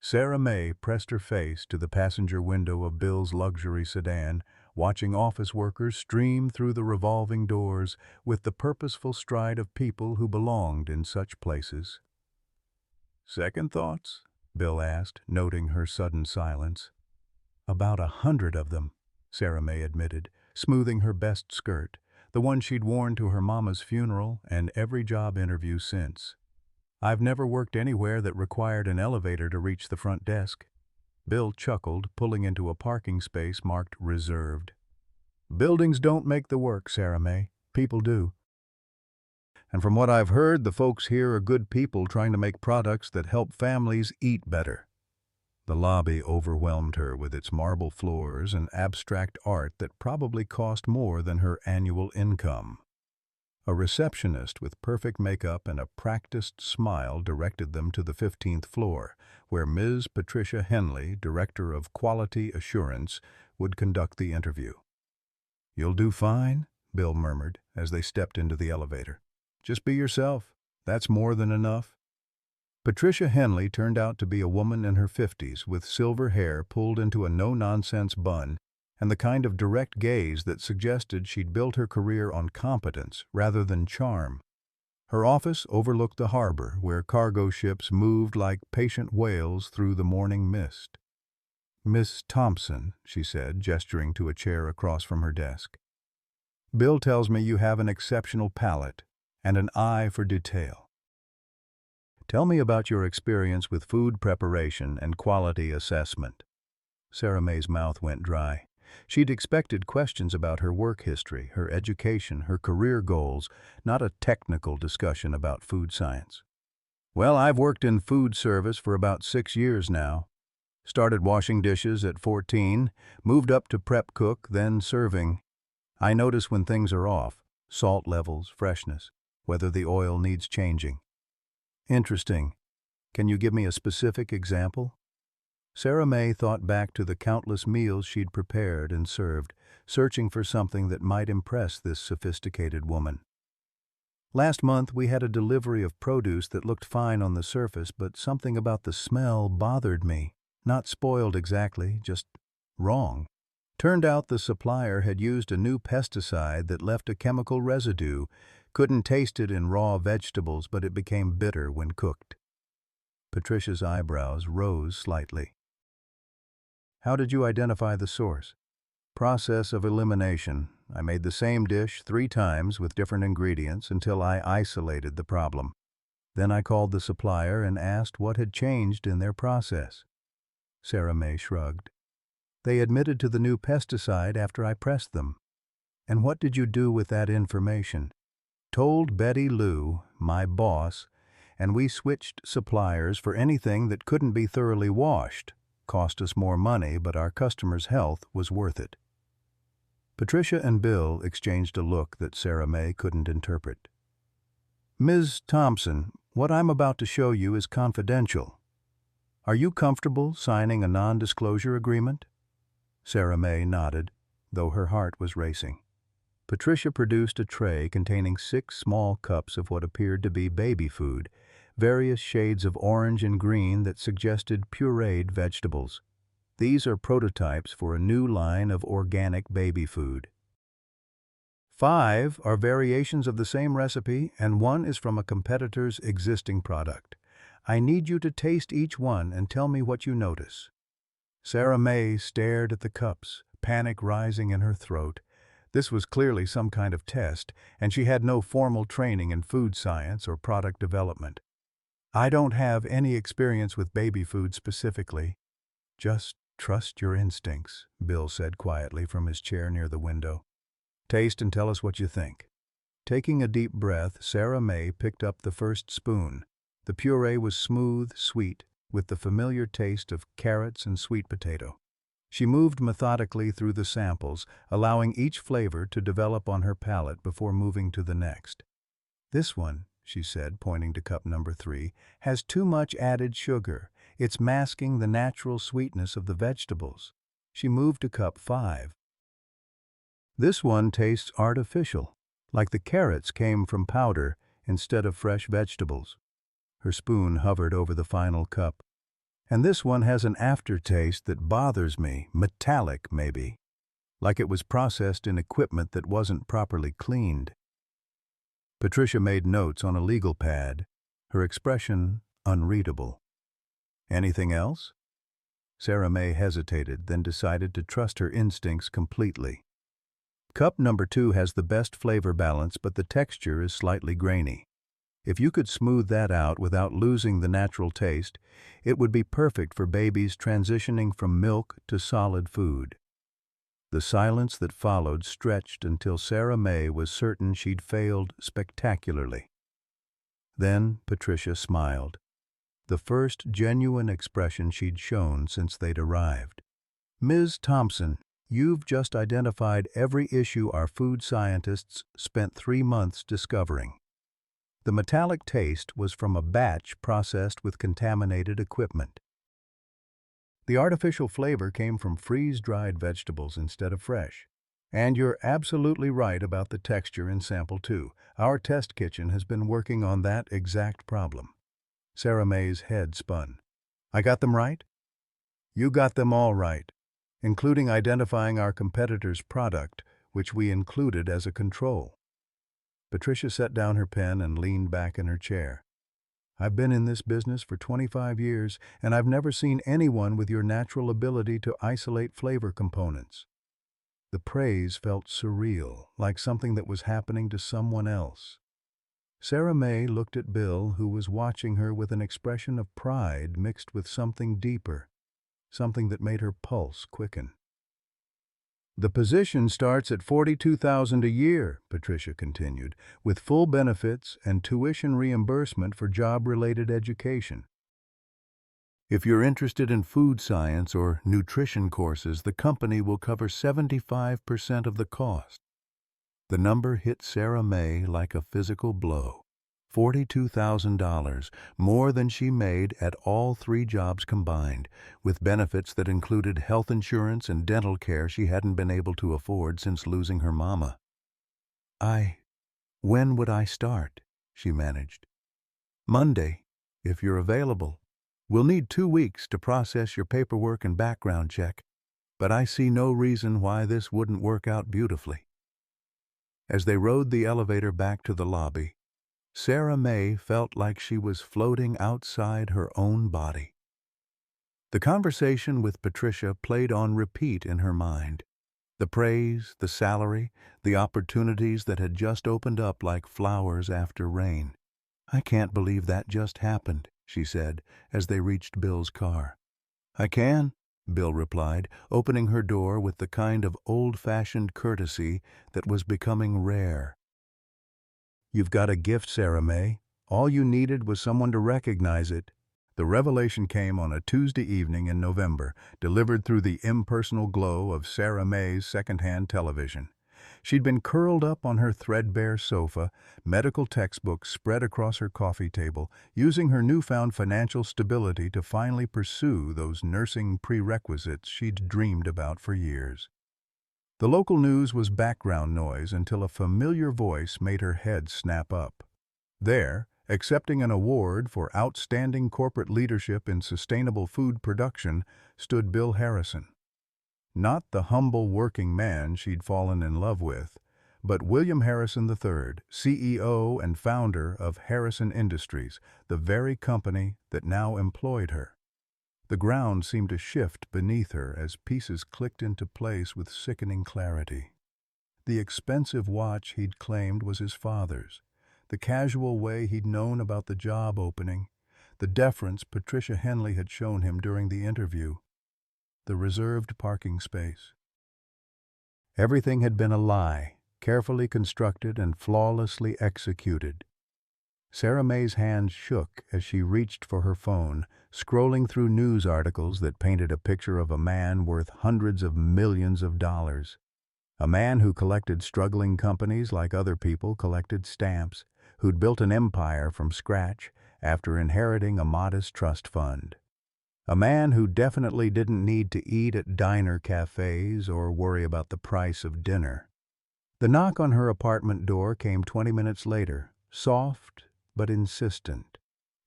Sarah May pressed her face to the passenger window of Bill's luxury sedan, watching office workers stream through the revolving doors with the purposeful stride of people who belonged in such places. "Second thoughts?" Bill asked, noting her sudden silence. "About 100 of them," Sarah May admitted, smoothing her best skirt, the one she'd worn to her mama's funeral and every job interview since. "I've never worked anywhere that required an elevator to reach the front desk." Bill chuckled, pulling into a parking space marked "Reserved." "Buildings don't make the work, Sarah May. People do. And from what I've heard, the folks here are good people trying to make products that help families eat better." The lobby overwhelmed her with its marble floors and abstract art that probably cost more than her annual income. A receptionist with perfect makeup and a practiced smile directed them to the 15th floor, where Ms. Patricia Henley, Director of Quality Assurance, would conduct the interview. "You'll do fine," Bill murmured as they stepped into the elevator. "Just be yourself. That's more than enough." Patricia Henley turned out to be a woman in her 50s with silver hair pulled into a no-nonsense bun and the kind of direct gaze that suggested she'd built her career on competence rather than charm. Her office overlooked the harbor, where cargo ships moved like patient whales through the morning mist. "Miss Thompson," she said, gesturing to a chair across from her desk. "Bill tells me you have an exceptional palate and an eye for detail. Tell me about your experience with food preparation and quality assessment." Sarah May's mouth went dry. She'd expected questions about her work history, her education, her career goals, not a technical discussion about food science. "Well, I've worked in food service for about 6 years now. Started washing dishes at 14, moved up to prep cook, then serving. I notice when things are off, salt levels, freshness, whether the oil needs changing." "Interesting. Can you give me a specific example?" Sarah May thought back to the countless meals she'd prepared and served, searching for something that might impress this sophisticated woman. "Last month we had a delivery of produce that looked fine on the surface, but something about the smell bothered me. Not spoiled exactly, just wrong. Turned out the supplier had used a new pesticide that left a chemical residue. Couldn't taste it in raw vegetables, but it became bitter when cooked." Patricia's eyebrows rose slightly. "How did you identify the source?" "Process of elimination. I made the same dish 3 times with different ingredients until I isolated the problem. Then I called the supplier and asked what had changed in their process." Sarah May shrugged. "They admitted to the new pesticide after I pressed them." "And what did you do with that information?" "Told Betty Lou, my boss, and we switched suppliers for anything that couldn't be thoroughly washed. Cost us more money, but our customers' health was worth it." Patricia and Bill exchanged a look that Sarah May couldn't interpret. "Ms. Thompson, what I'm about to show you is confidential. Are you comfortable signing a non-disclosure agreement?" Sarah May nodded, though her heart was racing. Patricia produced a tray containing 6 small cups of what appeared to be baby food, various shades of orange and green that suggested pureed vegetables. "These are prototypes for a new line of organic baby food. 5 are variations of the same recipe, and 1 is from a competitor's existing product. I need you to taste each one and tell me what you notice." Sarah May stared at the cups, panic rising in her throat. This was clearly some kind of test, and she had no formal training in food science or product development. "I don't have any experience with baby food specifically." "Just trust your instincts," Bill said quietly from his chair near the window. "Taste and tell us what you think." Taking a deep breath, Sarah May picked up the first spoon. The puree was smooth, sweet, with the familiar taste of carrots and sweet potato. She moved methodically through the samples, allowing each flavor to develop on her palate before moving to the next. "This one," she said, pointing to cup number 3, "has too much added sugar. It's masking the natural sweetness of the vegetables. She moved to cup 5. This one tastes artificial, like the carrots came from powder instead of fresh vegetables. Her spoon hovered over the final cup. And this one has an aftertaste that bothers me, metallic maybe, like it was processed in equipment that wasn't properly cleaned. Patricia made notes on a legal pad, her expression unreadable. Anything else? Sarah May hesitated, then decided to trust her instincts completely. Cup number 2 has the best flavor balance, but the texture is slightly grainy. If you could smooth that out without losing the natural taste, it would be perfect for babies transitioning from milk to solid food. The silence that followed stretched until Sarah May was certain she'd failed spectacularly. Then Patricia smiled, the first genuine expression she'd shown since they'd arrived. "Ms. Thompson, you've just identified every issue our food scientists spent 3 months discovering. The metallic taste was from a batch processed with contaminated equipment. The artificial flavor came from freeze-dried vegetables instead of fresh. And you're absolutely right about the texture in sample 2. Our test kitchen has been working on that exact problem." Sarah May's head spun. "I got them right?" "You got them all right, including identifying our competitor's product, which we included as a control." Patricia set down her pen and leaned back in her chair. "I've been in this business for 25 years, and I've never seen anyone with your natural ability to isolate flavor components." The praise felt surreal, like something that was happening to someone else. Sarah May looked at Bill, who was watching her with an expression of pride mixed with something deeper, something that made her pulse quicken. "The position starts at $42,000 a year," Patricia continued, "with full benefits and tuition reimbursement for job-related education. If you're interested in food science or nutrition courses, the company will cover 75% of the cost." The number hit Sarah May like a physical blow. $42,000, more than she made at all 3 jobs combined, with benefits that included health insurance and dental care she hadn't been able to afford since losing her mama. When would I start?" she managed. "Monday, if you're available. We'll need 2 weeks to process your paperwork and background check, but I see no reason why this wouldn't work out beautifully." As they rode the elevator back to the lobby, Sarah May felt like she was floating outside her own body. The conversation with Patricia played on repeat in her mind. The praise, the salary, the opportunities that had just opened up like flowers after rain. "I can't believe that just happened," she said, as they reached Bill's car. "I can," Bill replied, opening her door with the kind of old-fashioned courtesy that was becoming rare. "You've got a gift, Sarah May. All you needed was someone to recognize it." The revelation came on a Tuesday evening in November, delivered through the impersonal glow of Sarah May's second-hand television. She'd been curled up on her threadbare sofa, medical textbooks spread across her coffee table, using her newfound financial stability to finally pursue those nursing prerequisites she'd dreamed about for years. The local news was background noise until a familiar voice made her head snap up. There, accepting an award for outstanding corporate leadership in sustainable food production, stood Bill Harrison. Not the humble working man she'd fallen in love with, but William Harrison III, CEO and founder of Harrison Industries, the very company that now employed her. The ground seemed to shift beneath her as pieces clicked into place with sickening clarity. The expensive watch he'd claimed was his father's, the casual way he'd known about the job opening, the deference Patricia Henley had shown him during the interview, the reserved parking space. Everything had been a lie, carefully constructed and flawlessly executed. Sarah May's hand shook as she reached for her phone, scrolling through news articles that painted a picture of a man worth hundreds of millions of dollars. A man who collected struggling companies like other people collected stamps, who'd built an empire from scratch after inheriting a modest trust fund. A man who definitely didn't need to eat at diner cafes or worry about the price of dinner. The knock on her apartment door came 20 minutes later, soft but insistent.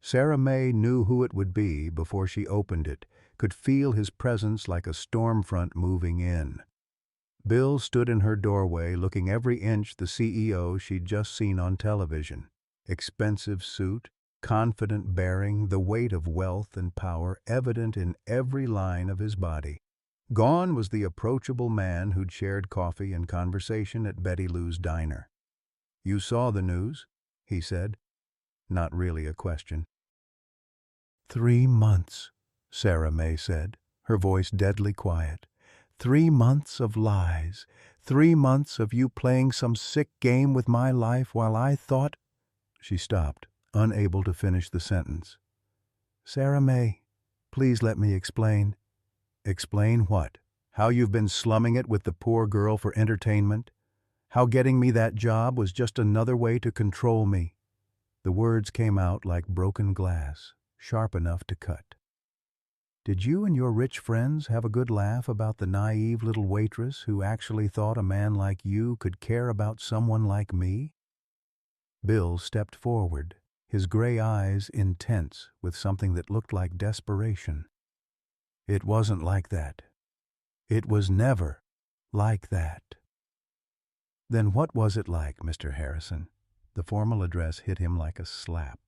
Sarah May knew who it would be before she opened it, could feel his presence like a storm front moving in. Bill stood in her doorway looking every inch the CEO she'd just seen on television. Expensive suit, confident bearing, the weight of wealth and power evident in every line of his body. Gone was the approachable man who'd shared coffee and conversation at Betty Lou's diner. "You saw the news?" he said. Not really a question. 3 months, Sarah May said, her voice deadly quiet. 3 months of lies. 3 months of you playing some sick game with my life while I thought— She stopped, unable to finish the sentence. "Sarah May, please let me explain." "Explain what? How you've been slumming it with the poor girl for entertainment? How getting me that job was just another way to control me?" The words came out like broken glass, sharp enough to cut. "Did you and your rich friends have a good laugh about the naive little waitress who actually thought a man like you could care about someone like me?" Bill stepped forward, his gray eyes intense with something that looked like desperation. "It wasn't like that. It was never like that." "Then what was it like, Mr. Harrison?" The formal address hit him like a slap.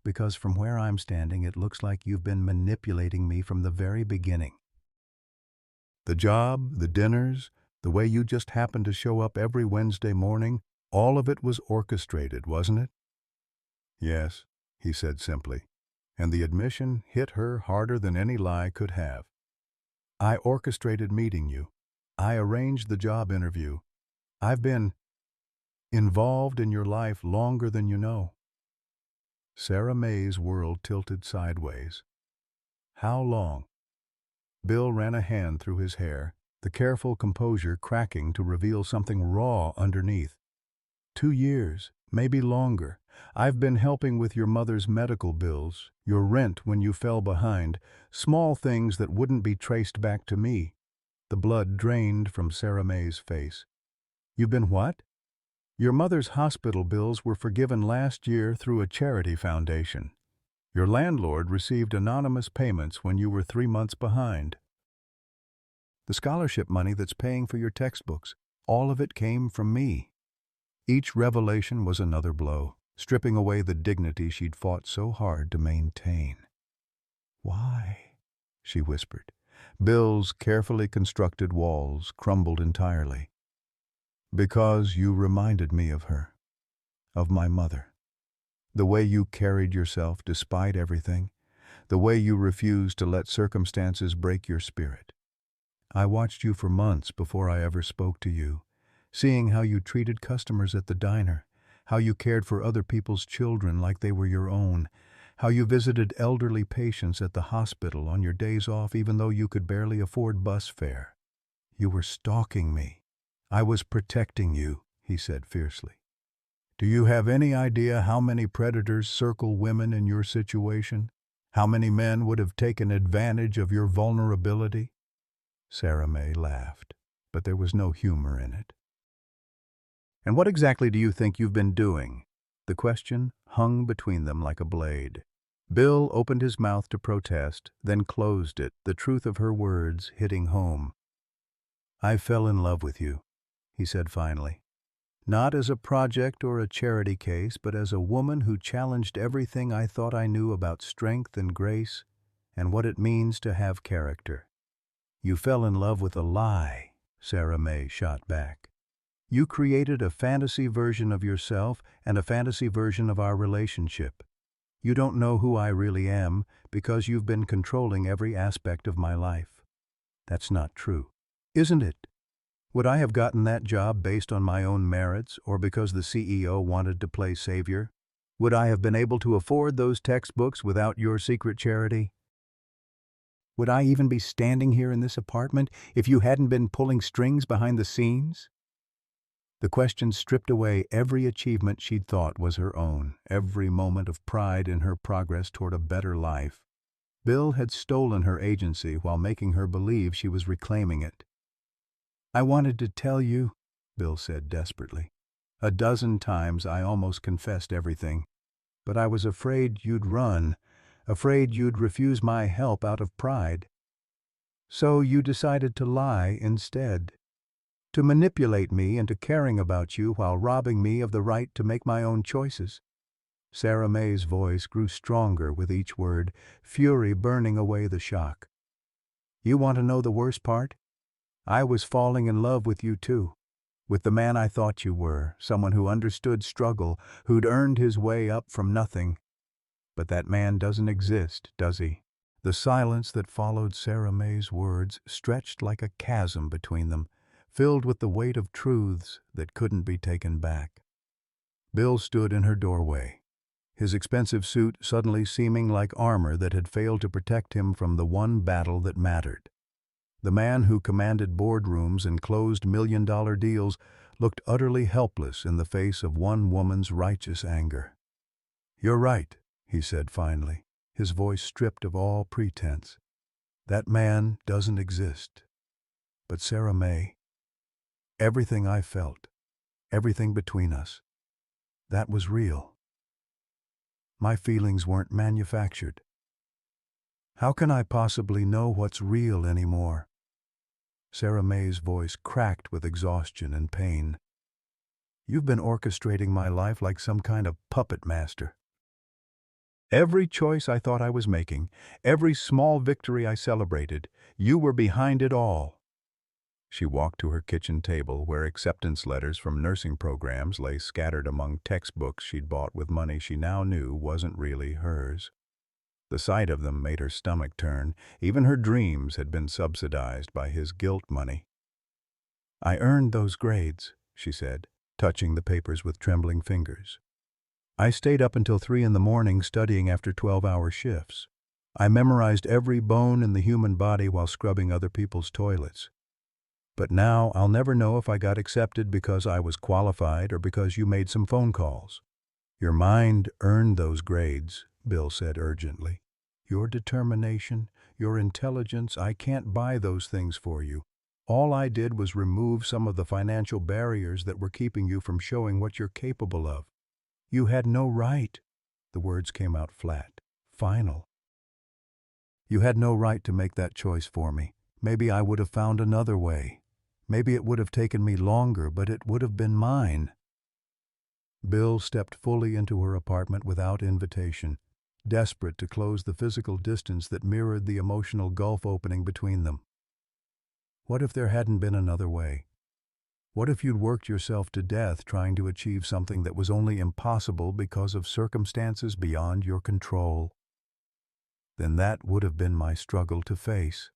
"Because from where I'm standing, it looks like you've been manipulating me from the very beginning." "The job, the dinners, the way you just happened to show up every Wednesday morning, all of it was orchestrated, wasn't it?" "Yes," he said simply, and the admission hit her harder than any lie could have. "I orchestrated meeting you. I arranged the job interview. I've been involved in your life longer than you know." Sarah May's world tilted sideways. "How long?" Bill ran a hand through his hair, the careful composure cracking to reveal something raw underneath. 2 years, maybe longer. I've been helping with your mother's medical bills, your rent when you fell behind, small things that wouldn't be traced back to me." The blood drained from Sarah May's face. "You've been what?" "Your mother's hospital bills were forgiven last year through a charity foundation. Your landlord received anonymous payments when you were 3 months behind. The scholarship money that's paying for your textbooks, all of it came from me." Each revelation was another blow, stripping away the dignity she'd fought so hard to maintain. "Why?" she whispered. Bill's carefully constructed walls crumbled entirely. "Because you reminded me of her, of my mother. The way you carried yourself despite everything, the way you refused to let circumstances break your spirit. I watched you for months before I ever spoke to you, seeing how you treated customers at the diner, how you cared for other people's children like they were your own, how you visited elderly patients at the hospital on your days off even though you could barely afford bus fare. You were stalking me. I was protecting you," he said fiercely. "Do you have any idea how many predators circle women in your situation? How many men would have taken advantage of your vulnerability?" Sarah May laughed, but there was no humor in it. "And what exactly do you think you've been doing?" The question hung between them like a blade. Bill opened his mouth to protest, then closed it, the truth of her words hitting home. "I fell in love with you," he said finally. "Not as a project or a charity case, but as a woman who challenged everything I thought I knew about strength and grace and what it means to have character." "You fell in love with a lie," Sarah May shot back. "You created a fantasy version of yourself and a fantasy version of our relationship. You don't know who I really am because you've been controlling every aspect of my life." "That's not true." "Isn't it? Would I have gotten that job based on my own merits or because the CEO wanted to play savior? Would I have been able to afford those textbooks without your secret charity? Would I even be standing here in this apartment if you hadn't been pulling strings behind the scenes?" The question stripped away every achievement she'd thought was her own, every moment of pride in her progress toward a better life. Bill had stolen her agency while making her believe she was reclaiming it. "I wanted to tell you," Bill said desperately. "A dozen times I almost confessed everything. But I was afraid you'd run, afraid you'd refuse my help out of pride. So you decided to lie instead, to manipulate me into caring about you while robbing me of the right to make my own choices." Sarah May's voice grew stronger with each word, fury burning away the shock. "You want to know the worst part? I was falling in love with you too. With the man I thought you were, someone who understood struggle, who'd earned his way up from nothing. But that man doesn't exist, does he?" The silence that followed Sarah May's words stretched like a chasm between them, filled with the weight of truths that couldn't be taken back. Bill stood in her doorway, his expensive suit suddenly seeming like armor that had failed to protect him from the one battle that mattered. The man who commanded boardrooms and closed million-dollar deals looked utterly helpless in the face of one woman's righteous anger. "You're right," he said finally, his voice stripped of all pretense. "That man doesn't exist. But Sarah May, everything I felt, everything between us, that was real. My feelings weren't manufactured. How can I possibly know what's real anymore?" Sarah May's voice cracked with exhaustion and pain. "You've been orchestrating my life like some kind of puppet master. Every choice I thought I was making, every small victory I celebrated, you were behind it all." She walked to her kitchen table where acceptance letters from nursing programs lay scattered among textbooks she'd bought with money she now knew wasn't really hers. The sight of them made her stomach turn. Even her dreams had been subsidized by his guilt money. "I earned those grades," she said, touching the papers with trembling fingers. "I stayed up until 3 in the morning studying after 12-hour shifts. I memorized every bone in the human body while scrubbing other people's toilets. But now I'll never know if I got accepted because I was qualified or because you made some phone calls." "Your mind earned those grades," Bill said urgently. "Your determination, your intelligence, I can't buy those things for you. All I did was remove some of the financial barriers that were keeping you from showing what you're capable of. You had no right." The words came out flat, final. "You had no right to make that choice for me. Maybe I would have found another way. Maybe it would have taken me longer, but it would have been mine." Bill stepped fully into her apartment without invitation, desperate to close the physical distance that mirrored the emotional gulf opening between them. What if there hadn't been another way? What if you'd worked yourself to death trying to achieve something that was only impossible because of circumstances beyond your control? Then that would have been my struggle to face.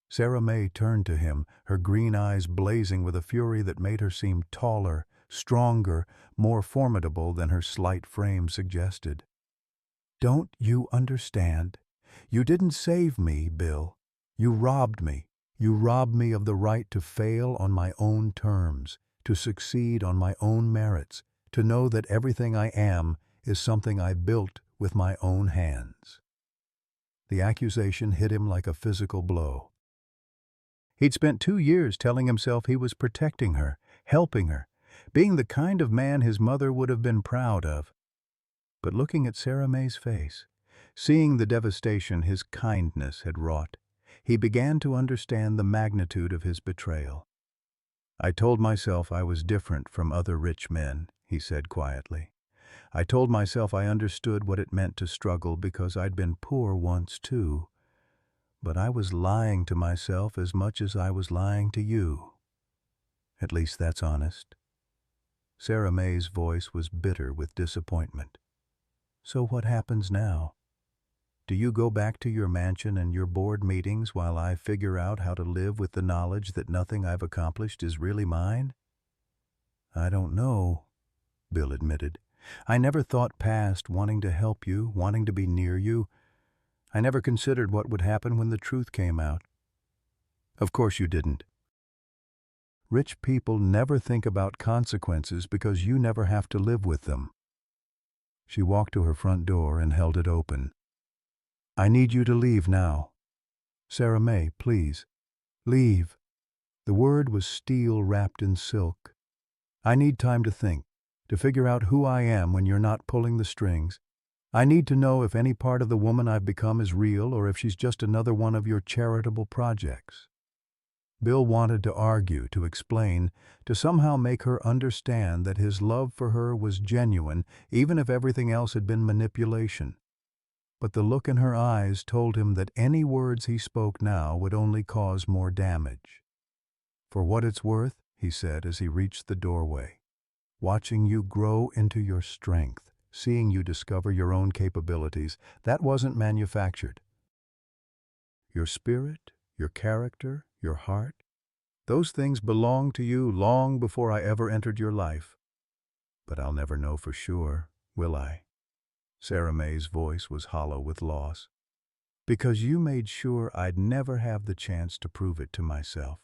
Sarah May turned to him, her green eyes blazing with a fury that made her seem taller, stronger, more formidable than her slight frame suggested. "Don't you understand? You didn't save me, Bill. You robbed me. You robbed me of the right to fail on my own terms, to succeed on my own merits, to know that everything I am is something I built with my own hands." The accusation hit him like a physical blow. He'd spent 2 years telling himself he was protecting her, helping her, being the kind of man his mother would have been proud of. But looking at Sarah May's face, seeing the devastation his kindness had wrought, he began to understand the magnitude of his betrayal. "I told myself I was different from other rich men," he said quietly. "I told myself I understood what it meant to struggle because I'd been poor once too. But I was lying to myself as much as I was lying to you. At least that's honest." Sarah May's voice was bitter with disappointment. "So what happens now? Do you go back to your mansion and your board meetings while I figure out how to live with the knowledge that nothing I've accomplished is really mine?" "I don't know," Bill admitted. "I never thought past wanting to help you, wanting to be near you. I never considered what would happen when the truth came out." "Of course you didn't. Rich people never think about consequences because you never have to live with them." She walked to her front door and held it open. I need you to leave now. Sarah May, please. Leave. The word was steel wrapped in silk. I need time to think, to figure out who I am when you're not pulling the strings. I need to know if any part of the woman I've become is real or if she's just another one of your charitable projects. Bill wanted to argue, to explain, to somehow make her understand that his love for her was genuine, even if everything else had been manipulation. But the look in her eyes told him that any words he spoke now would only cause more damage. For what it's worth, he said as he reached the doorway, watching you grow into your strength, seeing you discover your own capabilities, that wasn't manufactured. Your spirit, your character, your heart, those things belonged to you long before I ever entered your life. But I'll never know for sure, will I? Sarah May's voice was hollow with loss. Because you made sure I'd never have the chance to prove it to myself.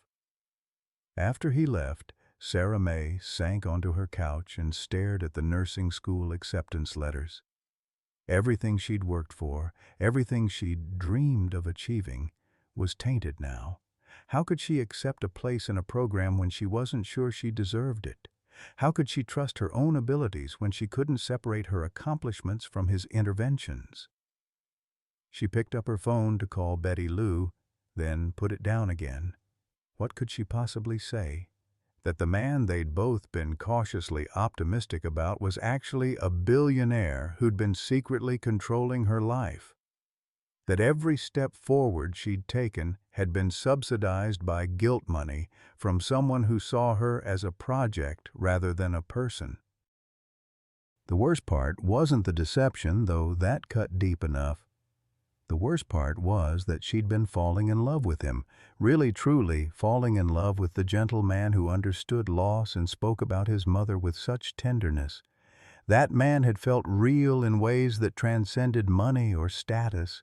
After he left, Sarah May sank onto her couch and stared at the nursing school acceptance letters. Everything she'd worked for, everything she'd dreamed of achieving, was tainted now. How could she accept a place in a program when she wasn't sure she deserved it? How could she trust her own abilities when she couldn't separate her accomplishments from his interventions? She picked up her phone to call Betty Lou, then put it down again. What could she possibly say? That the man they'd both been cautiously optimistic about was actually a billionaire who'd been secretly controlling her life. That every step forward she'd taken had been subsidized by guilt money from someone who saw her as a project rather than a person. The worst part wasn't the deception, though that cut deep enough. The worst part was that she'd been falling in love with him, really truly falling in love with the gentle man who understood loss and spoke about his mother with such tenderness. That man had felt real in ways that transcended money or status,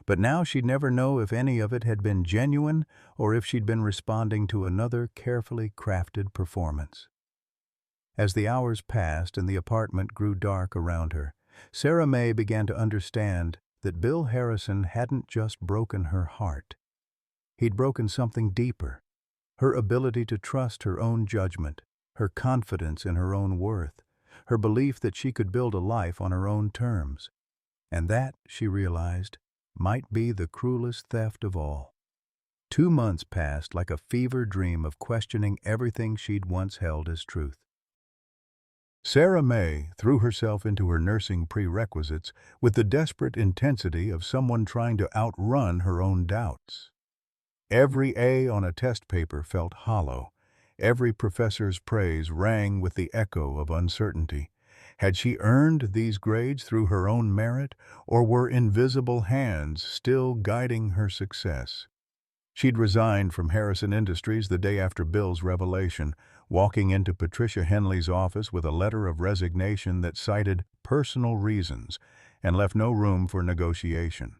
but now she'd never know if any of it had been genuine or if she'd been responding to another carefully crafted performance. As the hours passed and the apartment grew dark around her, Sarah May began to understand that Bill Harrison hadn't just broken her heart. He'd broken something deeper, her ability to trust her own judgment, her confidence in her own worth, her belief that she could build a life on her own terms. And that, she realized, might be the cruelest theft of all. 2 months passed like a fever dream of questioning everything she'd once held as truth. Sarah May threw herself into her nursing prerequisites with the desperate intensity of someone trying to outrun her own doubts. Every A on a test paper felt hollow. Every professor's praise rang with the echo of uncertainty. Had she earned these grades through her own merit, or were invisible hands still guiding her success? She'd resigned from Harrison Industries the day after Bill's revelation, walking into Patricia Henley's office with a letter of resignation that cited personal reasons and left no room for negotiation.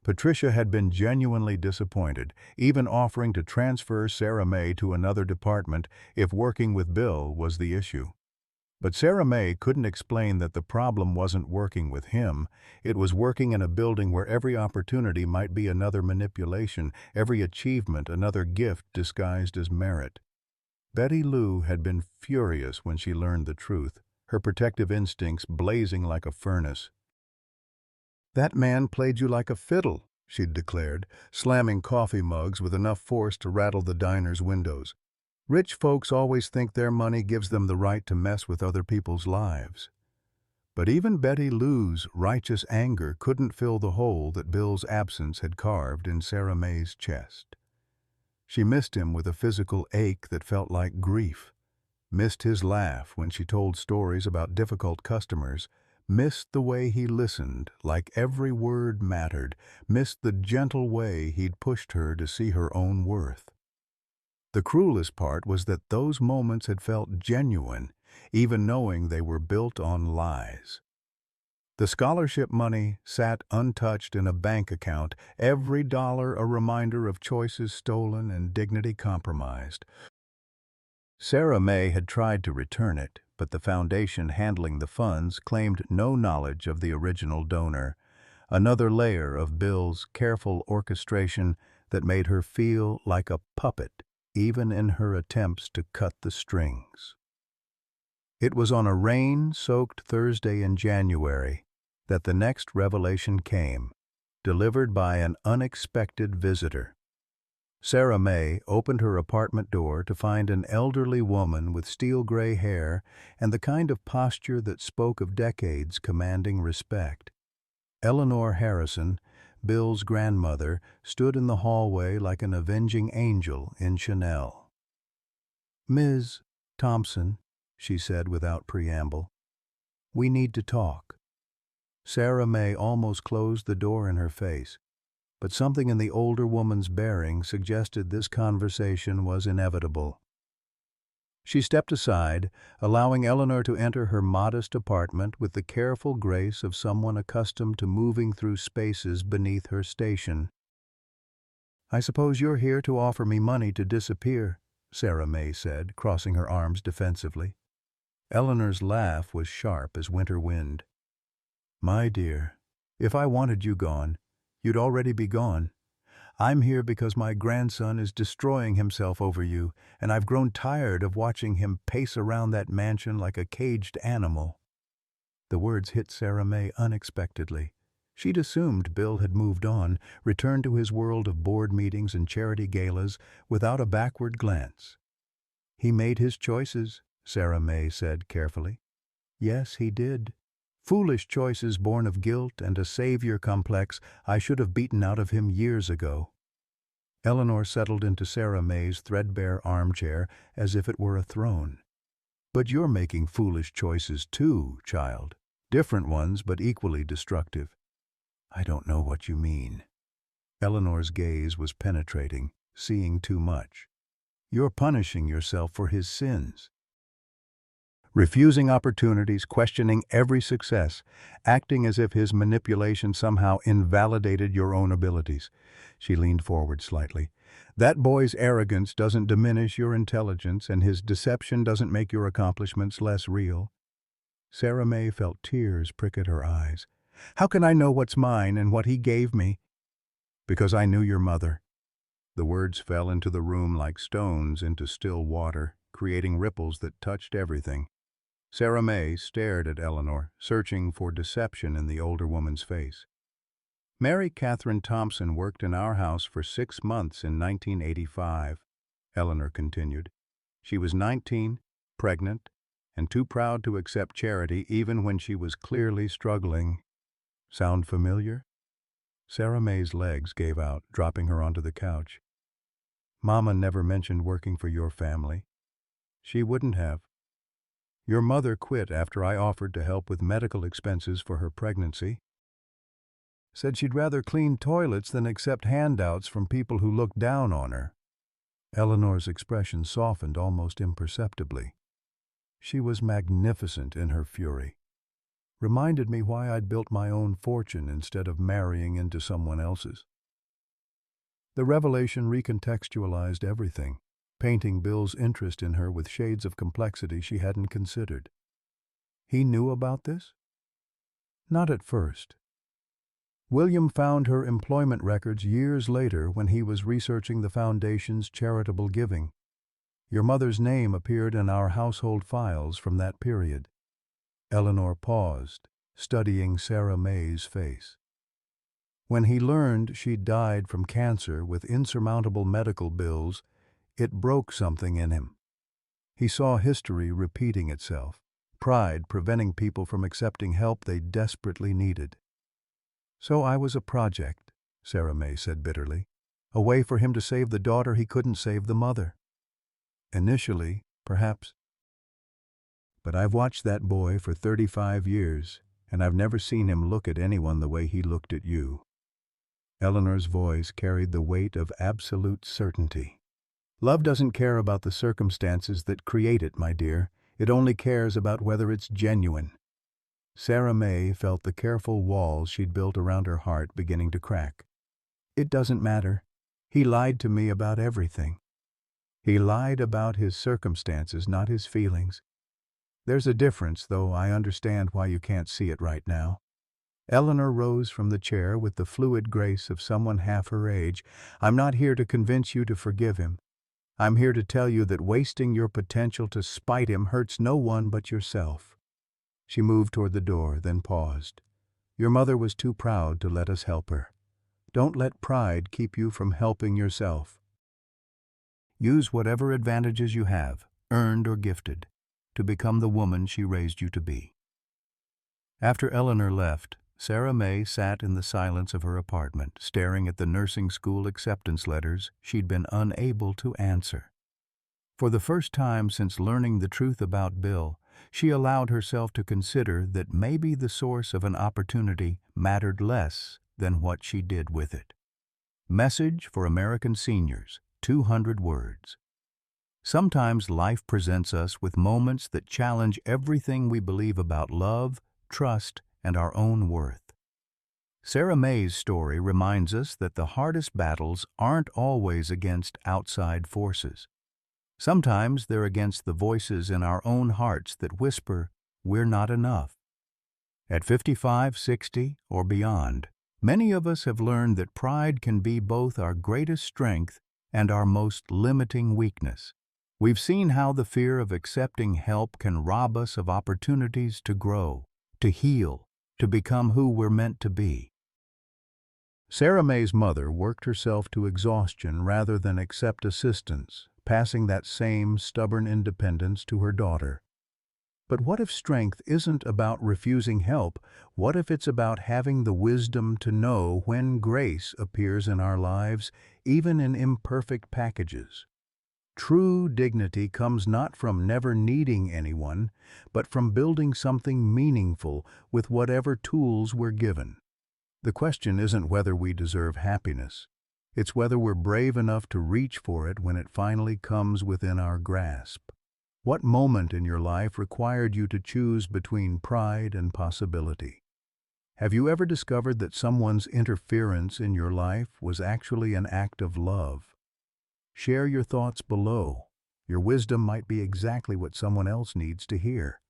Patricia had been genuinely disappointed, even offering to transfer Sarah May to another department if working with Bill was the issue. But Sarah May couldn't explain that the problem wasn't working with him. It was working in a building where every opportunity might be another manipulation, every achievement another gift disguised as merit. Betty Lou had been furious when she learned the truth, her protective instincts blazing like a furnace. "That man played you like a fiddle," she'd declared, slamming coffee mugs with enough force to rattle the diner's windows. "Rich folks always think their money gives them the right to mess with other people's lives." But even Betty Lou's righteous anger couldn't fill the hole that Bill's absence had carved in Sarah May's chest. She missed him with a physical ache that felt like grief, missed his laugh when she told stories about difficult customers, missed the way he listened, like every word mattered, missed the gentle way he'd pushed her to see her own worth. The cruelest part was that those moments had felt genuine, even knowing they were built on lies. The scholarship money sat untouched in a bank account, every dollar a reminder of choices stolen and dignity compromised. Sarah May had tried to return it, but the foundation handling the funds claimed no knowledge of the original donor, another layer of Bill's careful orchestration that made her feel like a puppet, even in her attempts to cut the strings. It was on a rain-soaked Thursday in January that the next revelation came, delivered by an unexpected visitor. Sarah May opened her apartment door to find an elderly woman with steel-gray hair and the kind of posture that spoke of decades commanding respect. Eleanor Harrison, Bill's grandmother, stood in the hallway like an avenging angel in Chanel. "Ms. Thompson," she said without preamble, "we need to talk." Sarah May almost closed the door in her face, but something in the older woman's bearing suggested this conversation was inevitable. She stepped aside, allowing Eleanor to enter her modest apartment with the careful grace of someone accustomed to moving through spaces beneath her station. "I suppose you're here to offer me money to disappear," Sarah May said, crossing her arms defensively. Eleanor's laugh was sharp as winter wind. "My dear, if I wanted you gone, you'd already be gone. I'm here because my grandson is destroying himself over you, and I've grown tired of watching him pace around that mansion like a caged animal." The words hit Sarah May unexpectedly. She'd assumed Bill had moved on, returned to his world of board meetings and charity galas without a backward glance. "He made his choices," Sarah May said carefully. "Yes, he did. Foolish choices born of guilt and a savior complex I should have beaten out of him years ago." Eleanor settled into Sarah May's threadbare armchair as if it were a throne. "But you're making foolish choices too, child. Different ones, but equally destructive." "I don't know what you mean." Eleanor's gaze was penetrating, seeing too much. "You're punishing yourself for his sins. Refusing opportunities, questioning every success, acting as if his manipulation somehow invalidated your own abilities." She leaned forward slightly. "That boy's arrogance doesn't diminish your intelligence, and his deception doesn't make your accomplishments less real." Sarah May felt tears prick at her eyes. "How can I know what's mine and what he gave me?" "Because I knew your mother." The words fell into the room like stones into still water, creating ripples that touched everything. Sarah May stared at Eleanor, searching for deception in the older woman's face. "Mary Catherine Thompson worked in our house for 6 months in 1985, Eleanor continued. "She was 19, pregnant, and too proud to accept charity even when she was clearly struggling." Sound familiar? Sarah May's legs gave out, dropping her onto the couch. "Mama never mentioned working for your family." "She wouldn't have. Your mother quit after I offered to help with medical expenses for her pregnancy. Said she'd rather clean toilets than accept handouts from people who looked down on her." Eleanor's expression softened almost imperceptibly. She was magnificent in her fury. Reminded me why I'd built my own fortune instead of marrying into someone else's. The revelation recontextualized everything, painting Bill's interest in her with shades of complexity she hadn't considered. He knew about this? Not at first. William found her employment records years later when he was researching the Foundation's charitable giving. Your mother's name appeared in our household files from that period. Eleanor paused, studying Sarah May's face. When he learned she'd died from cancer with insurmountable medical bills, it broke something in him. He saw history repeating itself, pride preventing people from accepting help they desperately needed. "So I was a project," Sarah May said bitterly, "a way for him to save the daughter he couldn't save the mother. Initially, perhaps. But I've watched that boy for 35 years, and I've never seen him look at anyone the way he looked at you." Eleanor's voice carried the weight of absolute certainty. "Love doesn't care about the circumstances that create it, my dear. It only cares about whether it's genuine." Sarah May felt the careful walls she'd built around her heart beginning to crack. "It doesn't matter. He lied to me about everything. He lied about his circumstances, not his feelings. There's a difference, though I understand why you can't see it right now." Eleanor rose from the chair with the fluid grace of someone half her age. I'm not here to convince you to forgive him. I'm here to tell you that wasting your potential to spite him hurts no one but yourself. She moved toward the door, then paused. Your mother was too proud to let us help her. Don't let pride keep you from helping yourself. Use whatever advantages you have, earned or gifted, to become the woman she raised you to be. After Eleanor left, Sarah May sat in the silence of her apartment, staring at the nursing school acceptance letters she'd been unable to answer. For the first time since learning the truth about Bill, she allowed herself to consider that maybe the source of an opportunity mattered less than what she did with it. Message for American seniors, 200 words. Sometimes life presents us with moments that challenge everything we believe about love, trust, and our own worth. Sarah May's story reminds us that the hardest battles aren't always against outside forces. Sometimes they're against the voices in our own hearts that whisper, "We're not enough." At 55, 60, or beyond, many of us have learned that pride can be both our greatest strength and our most limiting weakness. We've seen how the fear of accepting help can rob us of opportunities to grow, to heal, to become who we're meant to be. Sarah May's mother worked herself to exhaustion rather than accept assistance, passing that same stubborn independence to her daughter. But what if strength isn't about refusing help? What if it's about having the wisdom to know when grace appears in our lives, even in imperfect packages? True dignity comes not from never needing anyone, but from building something meaningful with whatever tools we're given. The question isn't whether we deserve happiness. It's whether we're brave enough to reach for it when it finally comes within our grasp. What moment in your life required you to choose between pride and possibility? Have you ever discovered that someone's interference in your life was actually an act of love? Share your thoughts below. Your wisdom might be exactly what someone else needs to hear.